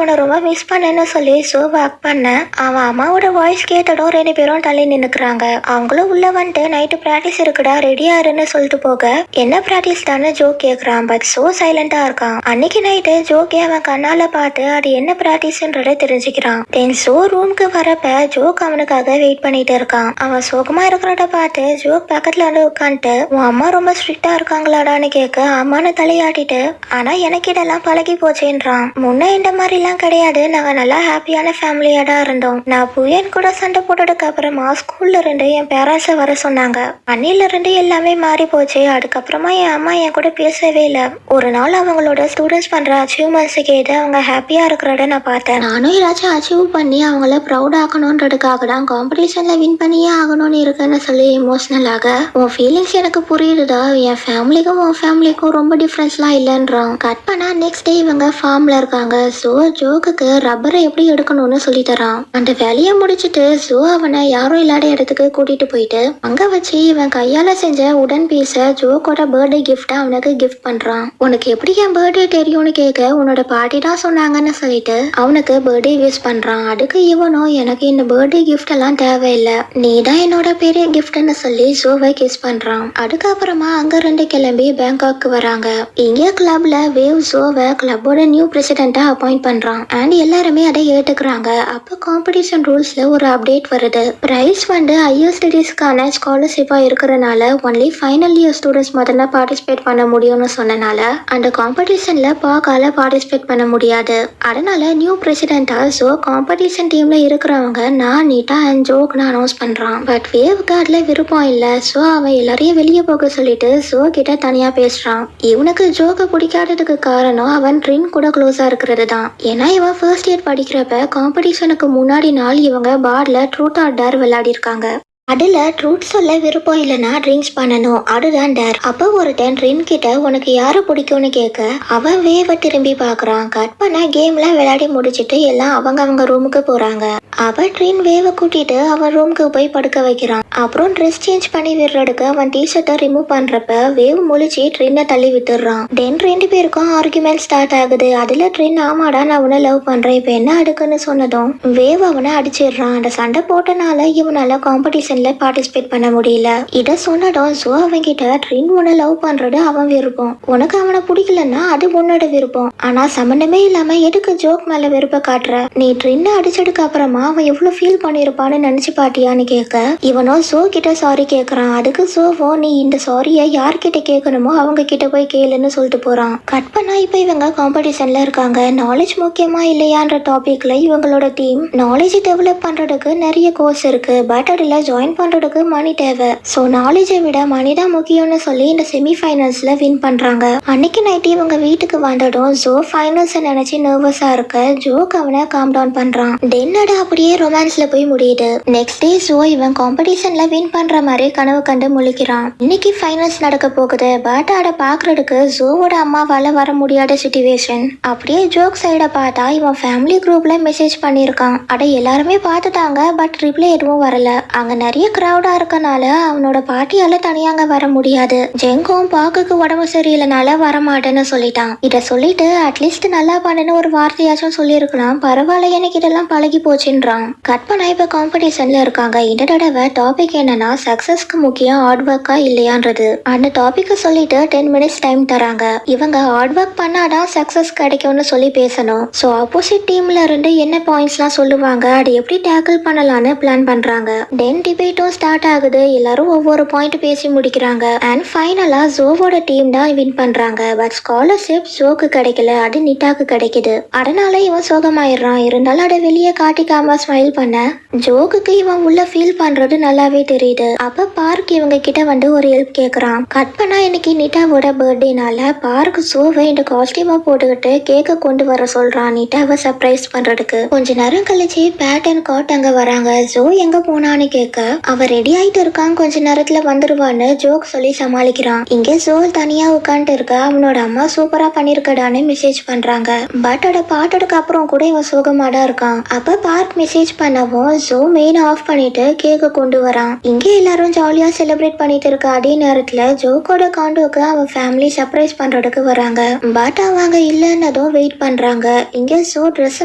உன்னை ரொம்ப மிஸ் பண்ணேன்னு சொல்லி ஜோ வாக் பண்ண, அவன் அம்மாவோட வாய்ஸ் கேட்டதும் 2 பேரும் தள்ளி நின்னுக்குறாங்க. அவங்களும் உள்ள வந்துட்டு, நைட்டு பிராக்டிஸ் இருக்குடா, ரெடியா இருன்னு சொல்லிட்டு போக, என்ன பிராக்டிஸ் தானே ஜோக் கேக்குறான். பட் சோ சைலண்டா இருக்கான். அன்னைக்கு நைட்டு ஜோக்கே அவன் கண்ணால பார்த்து அது என்ன பிராக்டிஸ்ன்றத தெரிஞ்சுக்கிறான். தென் சோ ரூமுக்கு வரப்ப ஜோக் அவனுக்காக வெயிட் பண்ணிட்டு இருக்கான். அவன் சோகமா இருக்கிறத பார்த்து ஜோக் பக்கத்துல வந்து உட்காந்துட்டு, உன் அம்மா ரொம்ப ஸ்ட்ரிக்டா இருக்காங்களாடான்னு கேட்க, அம்மானு தலையாட்டிட்டு, ஆனா எனக்கு இதெல்லாம் பழகி போச்சேன்றான். முன்ன இந்த மாதிரி எல்லாம் கிடையாது, நாங்க நல்லா ஹாப்பியான ஃபேமிலியா தான் இருந்தோம். நான் புயன் கூட சண்டை போட்டதுக்கு அப்புறமா ஸ்கூல்ல இருந்து என் பேரண்ட்ஸை வர சொன்னாங்க. அன்னில இருந்து எல்லாமே மாறி போச்சு. அதுக்கப்புறமா என் அம்மா என் கூட பேசவே இல்லை. ஒரு நாள் அவங்களோட ஸ்டூடெண்ட்ஸ் பண்ற அச்சீவ்மெண்ட்ஸு கேட்டு அவங்க ஹாப்பியா இருக்கிறத நான் பார்த்தேன். நானும் ஏதாச்சும் அச்சீவ் பண்ணி அவங்கள ப்ரௌட் ஆகணுன்றதுக்காக தான் காம்படிஷன்ல வின் பண்ணியே ஆகணும்னு இருக்குன்னு சொல்லி எமோஷனல் ஆக, உன் ஃபீலிங்ஸ் எனக்கு புரியுதுடா, என் ஃபேமிலிக்கும் உன் ஃபேமிலிக்கும் ரொம்ப டிஃப்ரென்ஸ்லாம் இல்லைன்றான். கட் பண்ணா நெக்ஸ்ட் டே இவங்க ஃபார்ம்ல இருக்காங்க. ஸோ ஜோக்கு ரப்பரை எப்படி எடுக்கணும்னு சொல்லி தரான். அந்த வேலையை முடிச்சுட்டு ஸோ அவனை யாரும் இல்லாத இடத்துக்கு கூட்டிட்டு போயிட்டு அங்க வச்சு இவன் கையால செஞ்ச உடன் பீஸ ஜோக்கோட பர்த்டே கிஃப்டா அவனுக்கு கிஃப்ட் பண்றான். உனக்கு எப்படி என் பர்த்டே தெரியும்னு கேட்க, உன்னோட பாட்டி தான் சொன்னாங்கன்னு சொல்லிட்டு அவனுக்கு பர்த்டே விஷ் பண்றான். அதுக்கு இவனும், எனக்கு இந்த பர்த்டே கிஃப்ட் எல்லாம் தேவையில்லை, நீ தான் என்னோட பெரிய கிஃப்ட்னு சொல்லி ஜோவை கிஸ் பண்றான். அதுக்கப்புறமா அங்க இருந்து கிளம்பி பேங்காக்கு வராங்க. இங்க கிளப்ல வேவ் ஜோவை கிளப்போட நியூ பிரசிடென்டா அப்பாயிண்ட் பண்றான் அண்ட் எல்லாருமே அதை ஏத்துக்கிறாங்க. அப்ப காம்படிஷன் ரூல்ஸ்ல ஒரு அப்டேட் வருது. பிரைஸ் வந்து ஹையர் ஸ்டடீஸ்க்கான ஸ்காலர்ஷிப்பா இருக்கிறனால ஒன்லி ஃபைனல் இயர் ஸ்டூடெண்ட்ஸ் மட்டும் பார்ட்டிசிபேட் பண்ண முடியும்னு சொன்னனால அந்த காம்படிஷன்ல பாக்கால பார்ட்டிசிபேட் பண்ண முடியாது. அதனால நியூ பிரசிடென்டா ஜோ காம்படிஷன் டீம்ல இருக்கிறவங்க நான், நீட்டா அண்ட் ஜோக்னு அனௌன்ஸ் பண்றான். பட் வேவ்க்கு அதுல விருப்பம் இல்ல. ஸோ அவன் எல்லாரையும் வெளியே போக சொல்லிட்டு ஜோ கிட்ட தனியா பேசுறான். இவனுக்கு ஜோக்க பிடிக்காததுக்கு காரணம் அவன் ட்ரின் கூட க்ளோஸா இருக்கிறது தான். ஏன்னா இவன் ஃபர்ஸ்ட் இயர் படிக்கிறப்ப காம்படிஷனுக்கு முன்னாடி நாள் இவங்க பார்ல ட்ரூத் ஆர் டேர் விளையாடி இருக்காங்க. அதுல ட்ரூத் சொல்ல விருப்பம் இல்லைன்னா ட்ரிங்க்ஸ் பண்ணணும், அதுதான் டேர். அப்ப ஒருத்தன் ட்ரின் கிட்ட உனக்கு யாரை பிடிக்கும்னு கேட்க, அவன் வேவ திரும்பி பாக்குறான். கட் பண்ண கேம்லாம் விளையாடி முடிச்சுட்டு எல்லாம் அவங்க ரூமுக்கு போறாங்க. அவ ட்ரின் வேவ கூட்டிட்டு அவன் ரூமுக்கு போய் படுக்க வைக்கிறான். அப்புறம் ட்ரெஸ் சேஞ்ச் பண்ணி விடுறதுக்கு அவன் டிஷர்ட்டை ரிமூவ் பண்றப்ப வேவ் முழிச்சு ட்ரின்னை தள்ளி விட்டுறான். தென் 2 பேருக்கும் ஆர்குமெண்ட் ஸ்டார்ட் ஆகுது. அதுல ட்ரின், ஆமாடா நான் உன்னை லவ் பண்றேன், இப்ப என்ன அடுக்குன்னு சொன்னதும் வேவ் அவனை அடிச்சிடுறான். அந்த சண்டை போட்டனால இவனால காம்படிஷன் பார்ட்டிசிபேட் பண்ண முடியல. இத சொன்னதும் ஸோ அவன்கிட்ட, ட்ரின் உன்னை லவ் பண்றது அவன் விருப்பம், உனக்கு அவனை பிடிக்கலன்னா அது உன்னோட விருப்பம், ஆனா சம்பந்தமே இல்லாம எதுக்கு ஜோக் மேல விருப்ப காட்டுற, நீ ட்ரின்னை அடிச்சதுக்கு அப்புறமா அவன் எவ்வளவு ஃபீல் பண்ணிருப்பான்னு நினைச்சு பாட்டியான்னு கேட்க, இவனோ ஸோ கிட்ட சாரி கேட்கறான். அதுக்கு ஸோவோ, நீ இந்த சாரியை யார்கிட்ட கேட்கணுமோ அவங்க கிட்ட போய் கேளுன்னு சொல்லிட்டு போறான். கட் பண்ணா இப்ப இவங்க காம்படிஷன்ல இருக்காங்க. நாலேஜ் முக்கியமா இல்லையான்ற டாபிக்ல இவங்களோட டீம் நாலேஜ் டெவலப் பண்றதுக்கு நிறைய கோர்ஸ் இருக்கு, பட் அதுல ஜாயின் பண்றதுக்கு மணி தேவை. சோ நாலேஜை விட மணி தான் முக்கியம்னு சொல்லி இந்த செமி ஃபைனல்ஸ்ல வின் பண்றாங்க. அன்னைக்கு நைட் இவங்க வீட்டுக்கு வந்ததும் ஜோ ஃபைனல்ஸ் நினைச்சு நர்வஸா இருக்க ஜோக் அவனை காம் டவுன் பண்றான். தென் அது அப்படியே ரொமான்ஸ்ல போய் முடியுது. நெக்ஸ்ட் டே ஜோ இவன் காம்படிஷன்ல வின் பண்ற மாதிரி கனவு கண்டு முழிக்கிறான். இன்னைக்கு ஃபைனல்ஸ் நடக்க போகுது. பட் அதை பாக்குறதுக்கு ஜோவோட அம்மாவால வர முடியாத சிச்சுவேஷன். அப்படியே ஜோக் சைட பார்த்தா இவன் ஃபேமிலி குரூப்ல மெசேஜ் பண்ணிருக்கான். அதை எல்லாருமே பார்த்துட்டாங்க. பட் ரிப்ளை எதுவும் வரல. அங்க நிறைய கிரௌடா இருக்கனால அவனோட பாட்டியால தனியா அங்க வர முடியாது. ஜெங்கும் பாக்குக்கு உடம்பு சரியில்லைனால வரமாட்டேன்னு சொல்லிட்டான். இத சொல்லிட்டு அட்லீஸ்ட் நல்லா பண்ணுன்னு ஒரு வார்த்தையாச்சும் சொல்லியிருக்கலாம். பரவாயில்ல, எனக்கு இதெல்லாம் பழகி போச்சுன்றான். கட் பண்ணா இப்ப காம்படிஷன்ல இருக்காங்க. இந்த தடவை டாபிக் என்னன்னா சக்சஸ்க்கு முக்கியம் ஹார்ட் ஒர்க்கா இல்லையான்றது. அந்த டாபிக்க சொல்லிட்டு 10 மினிட்ஸ் டைம் தராங்க. இவங்க ஹார்ட் ஒர்க் பண்ணாதான் சக்சஸ் கிடைக்கும்னு சொல்லி பேசணும். ஸோ ஆப்போசிட் டீம்ல இருந்து என்ன பாயிண்ட்ஸ்லாம் சொல்லுவாங்க, அதை எப்படி டேக்கிள் பண்ணலான்னு பிளான் பண்றாங்க. தென் டிபேட்டும் ஸ்டார்ட் ஆகுது. எல்லாரும் ஒவ்வொரு பாயிண்ட் பேசி முடிக்கிறாங்க. அண்ட் ஃபைனலா ஜோவோட டீம் தான் வின் பண்றாங்க. பட் ஸ்காலர்ஷிப் ஜோக்கு கிடைக்கல, அது நிட்டாக்கு கிடைக்குது. அதனால இவன் சோகமாயிடுறான். இருந்தாலும் அதை வெளியே காட்டிக்காம ஸ்மைல் பண்ண ஜோக்குக்கு இவன் உள்ள ஃபீல் பண்றது நல்லாவே தெரியுது. அப்ப பார்க் இவங்க கிட்ட வந்து ஒரு ஹெல்ப் கேக்குறான். கட் பண்ணா இன்னைக்கு நிட்டாவோட பர்த்டேனால பார்க் ஜோவை இந்த காஸ்டியூமை போட்டுக்கிட்டு கேக்க கொண்டு வர சொல்றான் நிட்டாவை சர்ப்ரைஸ் பண்றதுக்கு. கொஞ்ச நேரம் கழிச்சு பேட் அண்ட் காட் அங்க வராங்க. ஜோ எங்க போனான்னு கேட்க அவ ரெடி ஆயிட்டு இருக்கான், கொஞ்ச நேரத்துல வந்துருவான்னு ஜோக் சொல்லி சமாளிக்கிறான். இங்க ஜோ தனியா உட்காந்துட்டு இருக்க. அவனோட அம்மா சூப்பரா பண்ணிருக்கடான்னு மெசேஜ் பண்றாங்க. பட் அட பாட்டதுக்கு அப்புறம் கூட இவன் சோகமாடா இருக்கான். அப்ப பார்க் மெசேஜ் பண்ணவும் ஜோ மெயின் ஆஃப் பண்ணிட்டு கேக்க கொண்டு வரான். இங்க எல்லாரும் ஜாலியா செலிப்ரேட் பண்ணிட்டு இருக்க அதே நேரத்துல ஜோக்கோட காண்டோக்கு அவன் ஃபேமிலி சர்ப்ரைஸ் பண்றதுக்கு வராங்க. பட் அவங்க இல்லைன்னதும் வெயிட் பண்றாங்க. இங்க ஜோ ட்ரெஸ்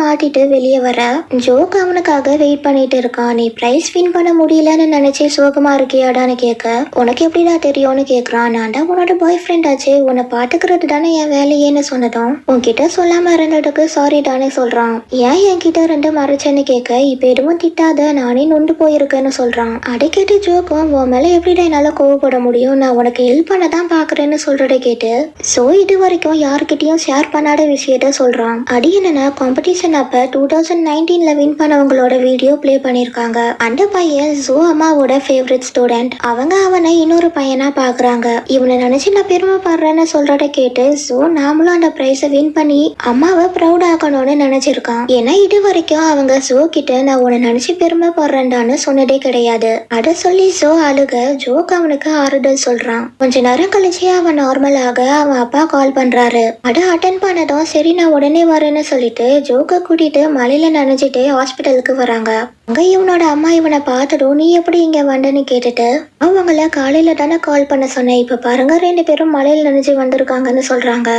மாட்டிட்டு வெளியே வர ஜோக் அவனுக்காக வெயிட் பண்ணிட்டு இருக்கான். நீ பிரைஸ் வின் பண்ண முடியலன்னு நினைச்சு சோகமா இருக்கியாடான்னு கேட்க உனக்கு எப்படிடா தெரியும்னு கேக்குறான். நான் தான் உன்னோட பாய் ஃப்ரெண்ட் ஆச்சு, உன்னை பாத்துக்கிறது தானே என் வேலையேன்னு சொன்னதும் உன்கிட்ட சொல்லாம இருந்ததுக்கு சாரிடான்னு சொல்றான். ஏன் என்கிட்ட ரெண்டு மறைச்சேன்னு கேட்க இப்ப எதுவும் திட்டாத, நானே நொண்டு போயிருக்கேன்னு சொல்றான். அதை கேட்டு ஜோக்கும் உன் மேல எப்படிடா என்னால கோவப்பட முடியும், நான் உனக்கு ஹெல்ப் பண்ண தான் பாக்குறேன்னு சொல்றதை கேட்டு சோ இது வரைக்கும் யாருக்கிட்டையும் ஷேர் பண்ணாத விஷயத்த சொல்றான். அது என்னன்னா காம்படிஷன் அப்ப 2019ல வின் பண்ணவங்களோட வீடியோ பிளே பண்ணிருக்காங்க. அந்த பையன் ஜோ அம்மாவோட ஃபேவரட் ஸ்டூடெண்ட். அவங்க அவனை இன்னொரு பையனா பாக்குறாங்க. இவனை நினைச்சு நான் பெருமைப்படுறேன்னு சொல்றத கேட்டு ஜோ நாமளும் அந்த பிரைஸ வின் பண்ணி அம்மாவை ப்ரௌட் ஆக்கணும்னு நினைச்சிருக்கான். ஏன்னா இது வரைக்கும் அவங்க ஜோ கிட்ட நான் உன்னை நினைச்சு பெருமைப்படுறேன்டான்னு சொன்னதே கிடையாது. அத சொல்லி ஜோ அழுக ஜோக் அவனுக்கு ஆறுதல் சொல்றான். கொஞ்ச நேரம் கழிச்சு அவன் நார்மலாக அவன் அப்பா கால் பண்றாரு. அத அட்டன் பண்ணதும் சரி நான் உடனே வரேன்னு சொல்லிட்டு ஜோக்க கூட்டிட்டு மலையில நனைஞ்சிட்டு ஹாஸ்பிட்டலுக்கு வராங்க. அங்க இவனோட அம்மா இவனை பார்த்ததும் நீ எப்படி இங்க வந்தன்னு கேட்டுட்டு அவங்கள காலையில தானே கால் பண்ண சொன்னேன், இப்ப பாருங்க 2 பேரும் மலையில நனைஞ்சு வந்திருக்காங்கன்னு சொல்றாங்க.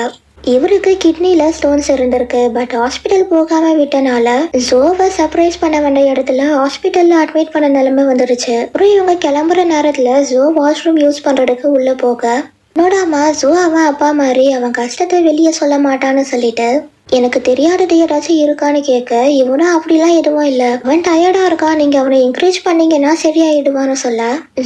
இவருக்கு கிட்னில ஸ்டோன்ஸ் இருந்திருக்கு. பட் ஹாஸ்பிட்டல் போகாம விட்டனால ஜோவை சர்ப்ரைஸ் பண்ண வேண்டிய இடத்துல ஹாஸ்பிட்டல்ல அட்மிட் பண்ண நிலைமை வந்துருச்சு. அப்புறம் இவங்க கிளம்புற நேரத்துல ஜோ வாஷ்ரூம் யூஸ் பண்றதுக்கு உள்ள போக என்னோட அம்மா ஜோ அவன் அப்பா மாதிரி அவன் கஷ்டத்தை வெளியே சொல்ல மாட்டான்னு சொல்லிட்டு எனக்கு தெரியாதது ஏதாச்சும் இருக்கான்னு கேட்க இவனும் அப்படிலாம் எதுவும் இல்ல, அவன் டயர்டா இருக்கான், நீங்க அவனை என்கரேஜ் பண்ணீங்கன்னா சரியாயிடுவான்னு சொல்ல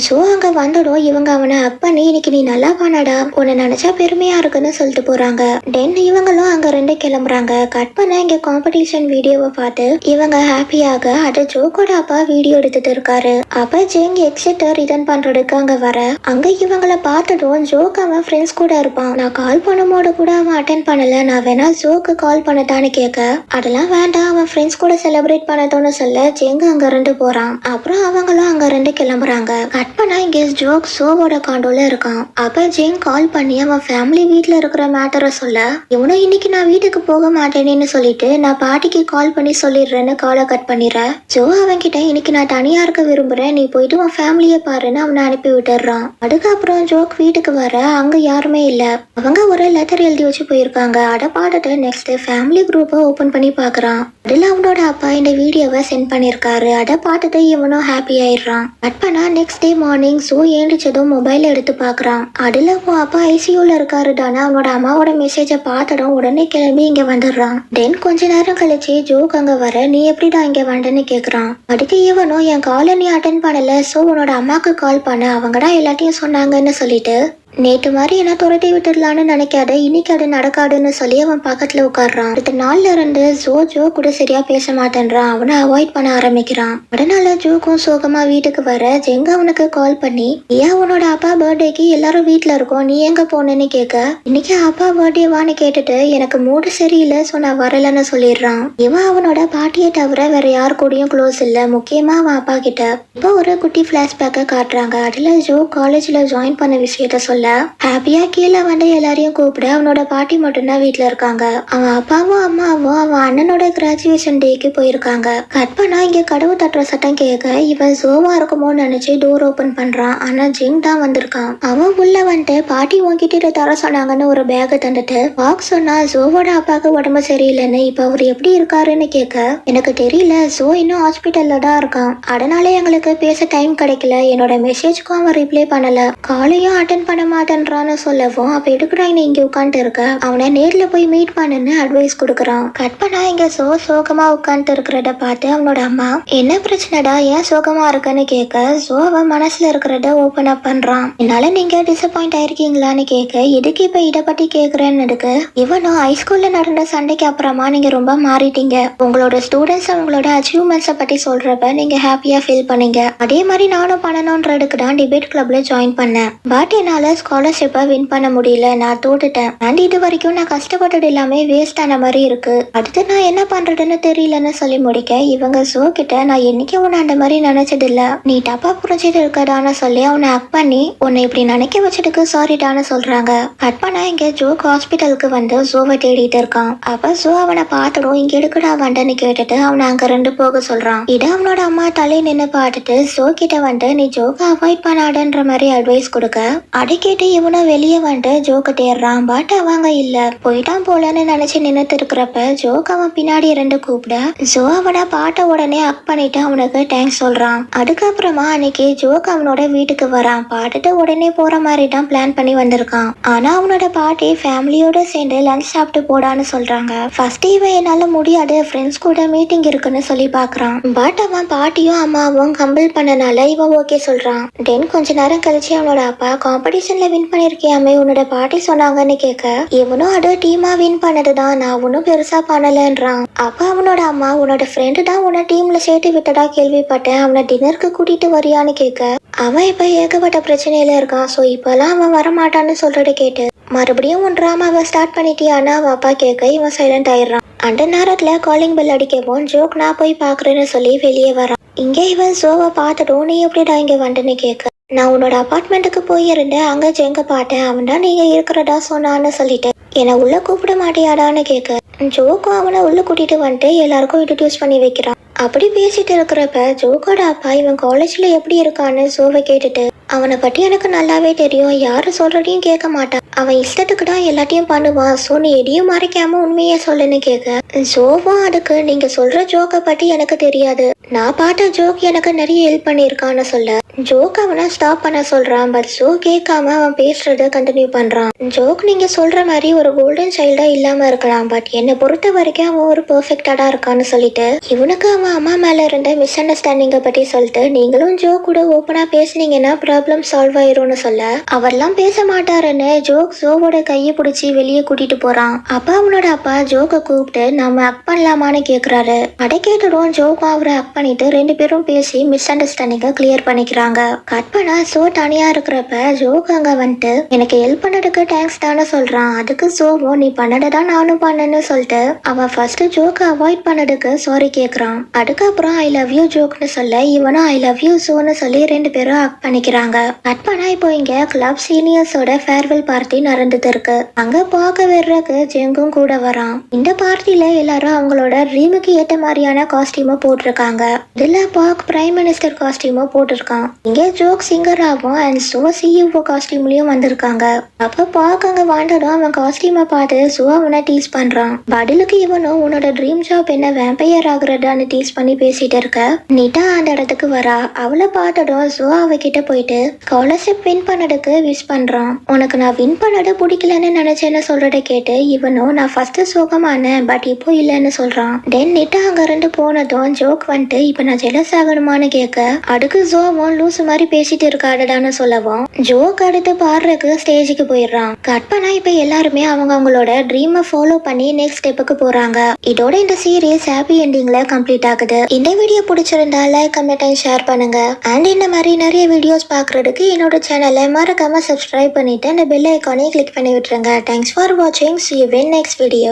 ஜோ அங்க வந்ததும் இவங்க அவனை அப் பண்ணி இன்னைக்கு நீ நல்லா பண்ணடா, உன்னை நினைச்சா பெருமையா இருக்குன்னு சொல்லிட்டு போறாங்க. தென் இவங்களும் அங்க 2 கிளம்புறாங்க. கட் பண்ண இங்க காம்படிஷன் வீடியோவை பார்த்து இவங்க ஹாப்பியாக அதை ஜோக்கோட அப்பா வீடியோ எடுத்துட்டு இருக்காரு. அப்ப ஜெங் எக்ஸிட்டர் ரிட்டர்ன் பண்றதுக்கு அங்க வர அங்க இவங்களை பார்த்ததும் ஜோக் அவன் ஃப்ரெண்ட்ஸ் கூட இருப்பான். நான் கால் பண்ணும்போது கூட அவன் அட்டென்ட் பண்ணல, நான் வேணா ஜோக்கு கால் பண்ணதான்னு கேட்க அதெல்லாம் வேண்டாம், அவன் ஃப்ரெண்ட்ஸ் கூட செலிப்ரேட் பண்ணதோன்னு சொல்ல ஜெங் அங்க 2 போறான். அப்புறம் அவங்களும் அங்க 2 கிளம்புறாங்க. கட் பண்ணா இங்க ஜோக் சோவோட காண்டோல இருக்கான். அப்ப ஜெங் கால் பண்ணி அவன் ஃபேமிலி வீட்டுல இருக்கிற மேட்டரை சொல்ல இவனும் இன்னைக்கு நான் வீட்டுக்கு போக மாட்டேன்னு சொல்லிட்டு நான் பாட்டிக்கு கால் பண்ணி சொல்லிடுறேன்னு காலை கட் பண்ணிடுற. ஜோ அவன் கிட்ட இன்னைக்கு நான் தனியா இருக்க விரும்புறேன், நீ போயிட்டு உன் ஃபேமிலியை பாருன்னு அவனை அனுப்பி விட்டுறான். அதுக்கப்புறம் ஜோக் வீட்டுக்கு வர அங்க யாருமே இல்ல. அவங்க ஒரு லெட்டர் எழுதி வச்சு போயிருக்காங்க. அதை பார்த்துட்டு நெக்ஸ்ட் ஃபேமிலி குரூப்பை ஓபன் பண்ணி பாக்குறான். அதுல அவனோட அப்பா இந்த வீடியோவை சென்ட் பண்ணிருக்காரு. அதை பார்த்துட்டு இவனும் ஹாப்பி ஆயிடுறான். கட் பண்ணா நெக்ஸ்ட் டே மார்னிங் சோ ஏண்டிச்சதும் மொபைல் எடுத்து பாக்குறான். அதுல உன் அப்பா ஐசியூல இருக்காரு தானே. அவனோட அம்மாவோட மெசேஜ பார்த்ததும் உடனே கிளம்பி இங்க வந்துடுறான். தென் கொஞ்ச நேரம் கழிச்சு ஜோக் அங்க வர நீ எப்படிடா இங்க வந்தன்னு கேக்குறான். அதுக்கு இவனும் என் காலை நீ அட்டன் பண்ணல, சோ உன்னோட அம்மாக்கு கால் பண்ண, அவங்கதான் எல்லாத்தையும் சொன்னாங்கன்னு சொல்லிட்டு நேற்று மாதிரி என்ன துரட்டி விட்டுடலான்னு நினைக்காத, இன்னைக்கு அது நடக்காதுன்னு சொல்லி அவன் பக்கத்துல உட்காடுறான். அடுத்த நாள்ல இருந்து ஜோ கூட சரியா பேச மாட்டேன்றான். அவனை அவாய்ட் பண்ண ஆரம்பிக்கிறான். அதனால ஜோக்கும் சோகமா வீட்டுக்கு வர ஜெங்க அவனுக்கு கால் பண்ணி ஏன் உன்னோட அப்பா பர்த்டேக்கு எல்லாரும் வீட்டுல இருக்கோம், நீ எங்க போனேன்னு கேட்க இன்னைக்கு அப்பா பர்த்டேவான்னு கேட்டுட்டு எனக்கு மூடு சரியில்லை, சோ நான் வரலன்னு சொல்லிடுறான். இவன் அவனோட பாட்டியை தவிர வேற யாரு கூடயும் க்ளோஸ் இல்ல, முக்கியமா அவன் அப்பா கிட்ட. இப்போ ஒரு குட்டி பிளாஷ்பேக்கை காட்டுறாங்க. அதுல ஜோ காலேஜ்ல ஜாயின் பண்ண விஷயத்த சொல்ல சொல்ல ஹாப்பியா கீழே வந்து எல்லாரையும் கூப்பிட அவனோட பாட்டி மட்டும்தான் வீட்டுல இருக்காங்க. அவன் அப்பாவும் அம்மாவும் அவன் அண்ணனோட கிராஜுவேஷன் டேக்கு போயிருக்காங்க. கட் பண்ணா இங்க கதவு தட்டுற சட்டம் கேட்க இவன் ஜோவா இருக்குமோன்னு நினைச்சு டோர் ஓபன் பண்றான். ஆனா ஜிங் தான் வந்திருக்கான். அவன் உள்ள வந்துட்டு பாட்டி உன்கிட்ட இதை தர சொன்னாங்கன்னு ஒரு பேக்கை தந்துட்டு வாக் சொன்னா ஜோவோட அப்பாவுக்கு உடம்பு சரியில்லைன்னு இப்ப அவர் எப்படி இருக்காருன்னு கேட்க எனக்கு தெரியல, ஜோ இன்னும் ஹாஸ்பிட்டல்ல தான் இருக்கான், அதனால எங்களுக்கு பேச டைம் கிடைக்கல, என்னோட மெசேஜ்க்கும் அவன் ரிப்ளை பண்ணல, காலையும் அட்டன் பண்ண மாட்டேன்றான்னு சொல்லவும் அப்ப எதுக்குடா நீ இங்க உட்காந்துட்டு இருக்க, அவனை நேர்ல போய் மீட் பண்ணுன்னு அட்வைஸ் கொடுக்குறான். கட் பண்ணா இங்க ஜோ சோகமா உட்காந்துட்டு இருக்கிறத பார்த்து அவனோட அம்மா என்ன பிரச்சனைடா ஏன் சோகமா இருக்குன்னு கேட்க ஜோ அவன் மனசுல இருக்கிறத ஓபன் அப் பண்றான். என்னால நீங்க டிசப்பாயிண்ட் ஆயிருக்கீங்களான்னு கேட்க எதுக்கு இப்ப இதை பத்தி கேக்குறேன்னு இருக்கு. இவனும் ஹைஸ்கூல்ல நடந்த சண்டைக்கு அப்புறமா நீங்க ரொம்ப மாறிட்டீங்க, உங்களோட ஸ்டூடெண்ட்ஸ் அவங்களோட அச்சீவ்மெண்ட்ஸை பத்தி சொல்றப்ப நீங்க ஹாப்பியா ஃபீல் பண்ணீங்க, அதே மாதிரி நானும் பண்ணணும்ன்றதுக்கு தான் டிபேட் கிளப்ல ஜாயின் பண்ணேன். பட் என்னால ஸ்காலர்ஷிப்பை வின் பண்ண முடியல, நான் தோத்துட்டேன். அண்ட் இது வரைக்கும் நான் கஷ்டப்பட்டது எல்லாமே வேஸ்ட் ஆன மாதிரி இருக்கு, அடுத்து நான் என்ன பண்றதுன்னு தெரியலன்னு சொல்லி முடிக்க இவங்க ஜோ கிட்ட நான் என்னைக்கு உன்னை அந்த மாதிரி நினைச்சது இல்ல, நீ தப்பா புரிஞ்சிட்டு இருக்கடான்னு சொல்லி அவனை அக் பண்ணி உன்னை இப்படி நினைக்க வச்சதுக்கு சாரிடான்னு சொல்றாங்க. கட் பண்ணா இங்க ஜோக் ஹாஸ்பிட்டலுக்கு வந்து ஜோவை தேடிட்டு இருக்கான். அப்ப ஜோ அவனை பார்த்ததும் இங்க எடுக்கடா வண்டன்னு கேட்டுட்டு அவனை அங்க ரெண்டு போக சொல்றான். இதை அவனோட அம்மா தலை நின்னு பார்த்துட்டு ஜோ கிட்ட வந்து நீ ஜோக்க அவாய்ட் பண்ணாடன்ற மாதிரி அட்வைஸ் கொடுக்க அதை கேட்டு இவனும் வெளியே வந்து ஜோக்க தேடுறான். பட் அவங்க இல்ல, போயிட்டான் போலன்னு நினைச்சு நின்னுட்டு இருக்கிறப்ப ஜோக் அவன் பின்னாடி ரெண்டு கூப்பிட ஜோ அவனை பார்த்த உடனே அக் பண்ணிட்டு அவனுக்கு தேங்க்ஸ் சொல்றான். அதுக்கப்புறமா அன்னைக்கு ஜோக் அவனோட வீட்டுக்கு வரான். பார்த்துட்டு உடனே போற மாதிரி தான் பிளான் பண்ணி வந்திருக்கான். ஆனா அவனோட பாட்டி ஃபேமிலியோட சேர்ந்து லஞ்ச் சாப்பிட்டு போடான்னு சொல்றாங்க. ஃபர்ஸ்ட் இவன் என்னால முடியாது, ஃப்ரெண்ட்ஸ் கூட மீட்டிங் இருக்குன்னு சொல்லி பாக்குறான். பட் அவன் பாட்டியும் அம்மாவும் கம்பல் பண்ணனால இவன் ஓகே சொல்றான். தென் கொஞ்ச நேரம் கழிச்சு அவனோட அப்பா காம்படிஷன்ல வின் பண்ணிருக்கியாமே உன்னோட பாட்டி சொன்னாங்கன்னு கேட்க இவனும் அது டீமா வின் பண்ணதுதான், நான் ஒன்னும் பெருசா பண்ணலன்றான். அப்ப அவனோட அம்மா உன்னோட ஃப்ரெண்டு தான் உன்னை டீம்ல சேர்த்து விட்டதா கேள்விப்பட்டேன், அவனை டின்னருக்கு கூட்டிட்டு வரியான்னு கேட்க அவன் இப்ப ஏகப்பட்ட பிரச்சனையில இருக்கான், சோ இப்பெல்லாம் அவன் வரமாட்டான்னு சொல்றத கேட்டு மறுபடியும் உன் டிராமாவை ஸ்டார்ட் பண்ணிட்டியான்னு அவன் அப்பா கேட்க இவன் சைலண்ட் ஆயிடுறான். அந்த நேரத்துல காலிங் பெல் அடிக்கவும் ஜோக் நான் போய் பாக்குறேன்னு சொல்லி வெளியே வரான். இங்க இவன் ஜோவை பார்த்துட்டும் நீ எப்படிடா இங்க வந்துன்னு கேட்க நான் உன்னோட அபார்ட்மெண்ட்டுக்கு போயிருந்தேன், அங்க ஜெங்க பார்த்தேன், அவன் தான் நீங்க இருக்கிறதா சொன்னான்னு சொல்லிட்டு என்னை உள்ள கூப்பிட மாட்டியாடான்னு கேட்க ஜோக்கும் அவனை உள்ள கூட்டிட்டு வந்துட்டு எல்லாருக்கும் இன்ட்ரடியூஸ் பண்ணி வைக்கிறான். அப்படி பேசிட்டு இருக்கிறப்ப ஜோக்கோட அப்பா இவன் காலேஜ்ல எப்படி இருக்கான்னு ஜோவை கேட்டுட்டு அவனை பத்தி எனக்கு நல்லாவே தெரியும், யாரு சொல்றதையும் கேட்க மாட்டான், அவன் இஷ்டத்துக்கு தான் எல்லாத்தையும் பண்ணுவான், சோ நீ எதையும் மறைக்காம உண்மையே சொல்லுன்னு கேட்க ஜோவும் அதுக்கு நீங்க சொல்ற ஜோக்கை பத்தி எனக்கு தெரியாது, நான் பார்த்த ஜோக் எனக்கு நிறைய ஹெல்ப் பண்ணியிருக்கான்னு சொல்ல ஜோக் அவனை ஸ்டாப் பண்ண சொல்றான். பட் ஜோ கேட்காம அவன் பேசுறத கண்டினியூ பண்றான். ஜோக் நீங்க சொல்ற மாதிரி ஒரு கோல்டன் சைல்டா இல்லாம இருக்கலாம், பட் என்னை பொறுத்த வரைக்கும் அவன் ஒரு பெர்ஃபெக்டாடா இருக்கான்னு சொல்லிட்டு இவனுக்கு அவன் அம்மா மேல இருந்த மிஸ் அண்டர்ஸ்டாண்டிங்கை பத்தி சொல்லிட்டு நீங்களும் ஜோ கூட ஓப்பனா பேசுனீங்கன்னா ப்ராப்ளம் சால்வ் ஆயிரும்னு சொல்ல அவர்லாம் பேச மாட்டாருன்னு ஜோக் ஜோவோட கையை பிடிச்சி வெளியே கூட்டிட்டு போறான். அப்ப அவனோட அப்பா ஜோக்கை கூப்பிட்டு நம்ம அக் பண்ணலாமான்னு கேக்குறாரு. அதை கேட்டதும் ஜோக் அவரை அக் பண்ணிட்டு ரெண்டு பேரும் பேசி மிஸ் அண்டர்ஸ்டாண்டிங்கை கிளியர் பண்ணிக்கிறாங்க. கட் பண்ணா ஜோ தனியா இருக்கிறப்ப ஜோக் அங்க வந்துட்டு எனக்கு ஹெல்ப் பண்ணதுக்கு தேங்க்ஸ் தானே சொல்றான். அதுக்கு ஜோவும் நீ பண்ணதான் நானும் பண்ணேன்னு சொல்லிட்டு அவன் ஃபர்ஸ்ட் ஜோக்கை அவாய்ட் பண்ணதுக்கு சாரி கேக்குறான். அதுக்கப்புறம் ஐ லவ் யூ ஜோக்னு சொல்ல இவனும் ஐ லவ் யூ ஜோன்னு சொல்லி ரெண்டு பேரும் அக் பண்ணிக்கிறாங்க. கட் பண்ணா இப்போ இங்க கிளப் சீனியர்ஸோட ஃபேர்வெல் பார்ட்டி நடந்துட்டு இருக்கு. அங்க பார்க்க வர்றதுக்கு ஜெங்கும் கூட வரான். இந்த பார்ட்டில எல்லாரும் அவங்களோட ட்ரீமுக்கு ஏத்த மாதிரியான காஸ்டியூமை போட்டிருக்காங்க. இதுல பார்க் பிரைம் மினிஸ்டர் காஸ்டியூமை போட்டிருக்கான். இங்க ஜோக் சிங்கராகவும் அண்ட் ஜோ சிஇஓ காஸ்டியூம்லயும் வந்திருக்காங்க. அப்ப பார்க் அங்க வாண்டதும் அவன் காஸ்டியூமை பார்த்து ஜோ அவனை டீஸ் பண்றான். பதிலுக்கு இவனும் உன்னோட ட்ரீம் ஜாப் என்ன வேம்பையர் ஆகுறதான்னு டீஸ் பண்ணி பேசிட்டு இருக்க நீட்டா அந்த இடத்துக்கு வரா. அவளை பார்த்ததும் ஜோ அவகிட்ட போயிட்டு ஸ்காலர்ஷிப் வின் பண்ணதுக்கு விஷ் பண்றான். உனக்கு நான் வின் பண்ணது பிடிக்கலன்னு நினைச்சேன்னு சொல்றத கேட்டு இவனும் நான் ஃபர்ஸ்ட் சோகமானேன் பட் இப்போ இல்லைன்னு சொல்றான். தென் நீட்டா அங்க இருந்து போனதும் ஜோக் வந்துட்டு இப்ப நான் ஜெலஸ் ஆகணுமான்னு கேட்க அதுக்கு ஜோவும் லூசு மாதிரி பேசிட்டு இருக்காடுதான்னு சொல்லவும் ஜோக் அடுத்து பாடுறதுக்கு ஸ்டேஜுக்கு போயிடுறான். கட் பண்ணா இப்ப எல்லாருமே அவங்களோட ட்ரீமை ஃபாலோ பண்ணி நெக்ஸ்ட் ஸ்டெப்புக்கு போறாங்க. இதோட இந்த சீரீஸ் ஹாப்பி எண்டிங்ல கம்ப்ளீட் ஆகுது. இந்த வீடியோ பிடிச்சிருந்தா லைக் கமெண்ட் அண்ட் ஷேர் பண்ணுங்க. அண்ட் இந்த மாதிரி நிறைய வீடியோஸ் பாக்குறதுக்கு என்னோட சேனலை மறக்காம சப்ஸ்கிரைப் பண்ணிட்டு அந்த பெல் ஐக்கானே கிளிக் பண்ணி விட்டுருங்க. தேங்க்ஸ் ஃபார் வாட்சிங். See you in next video.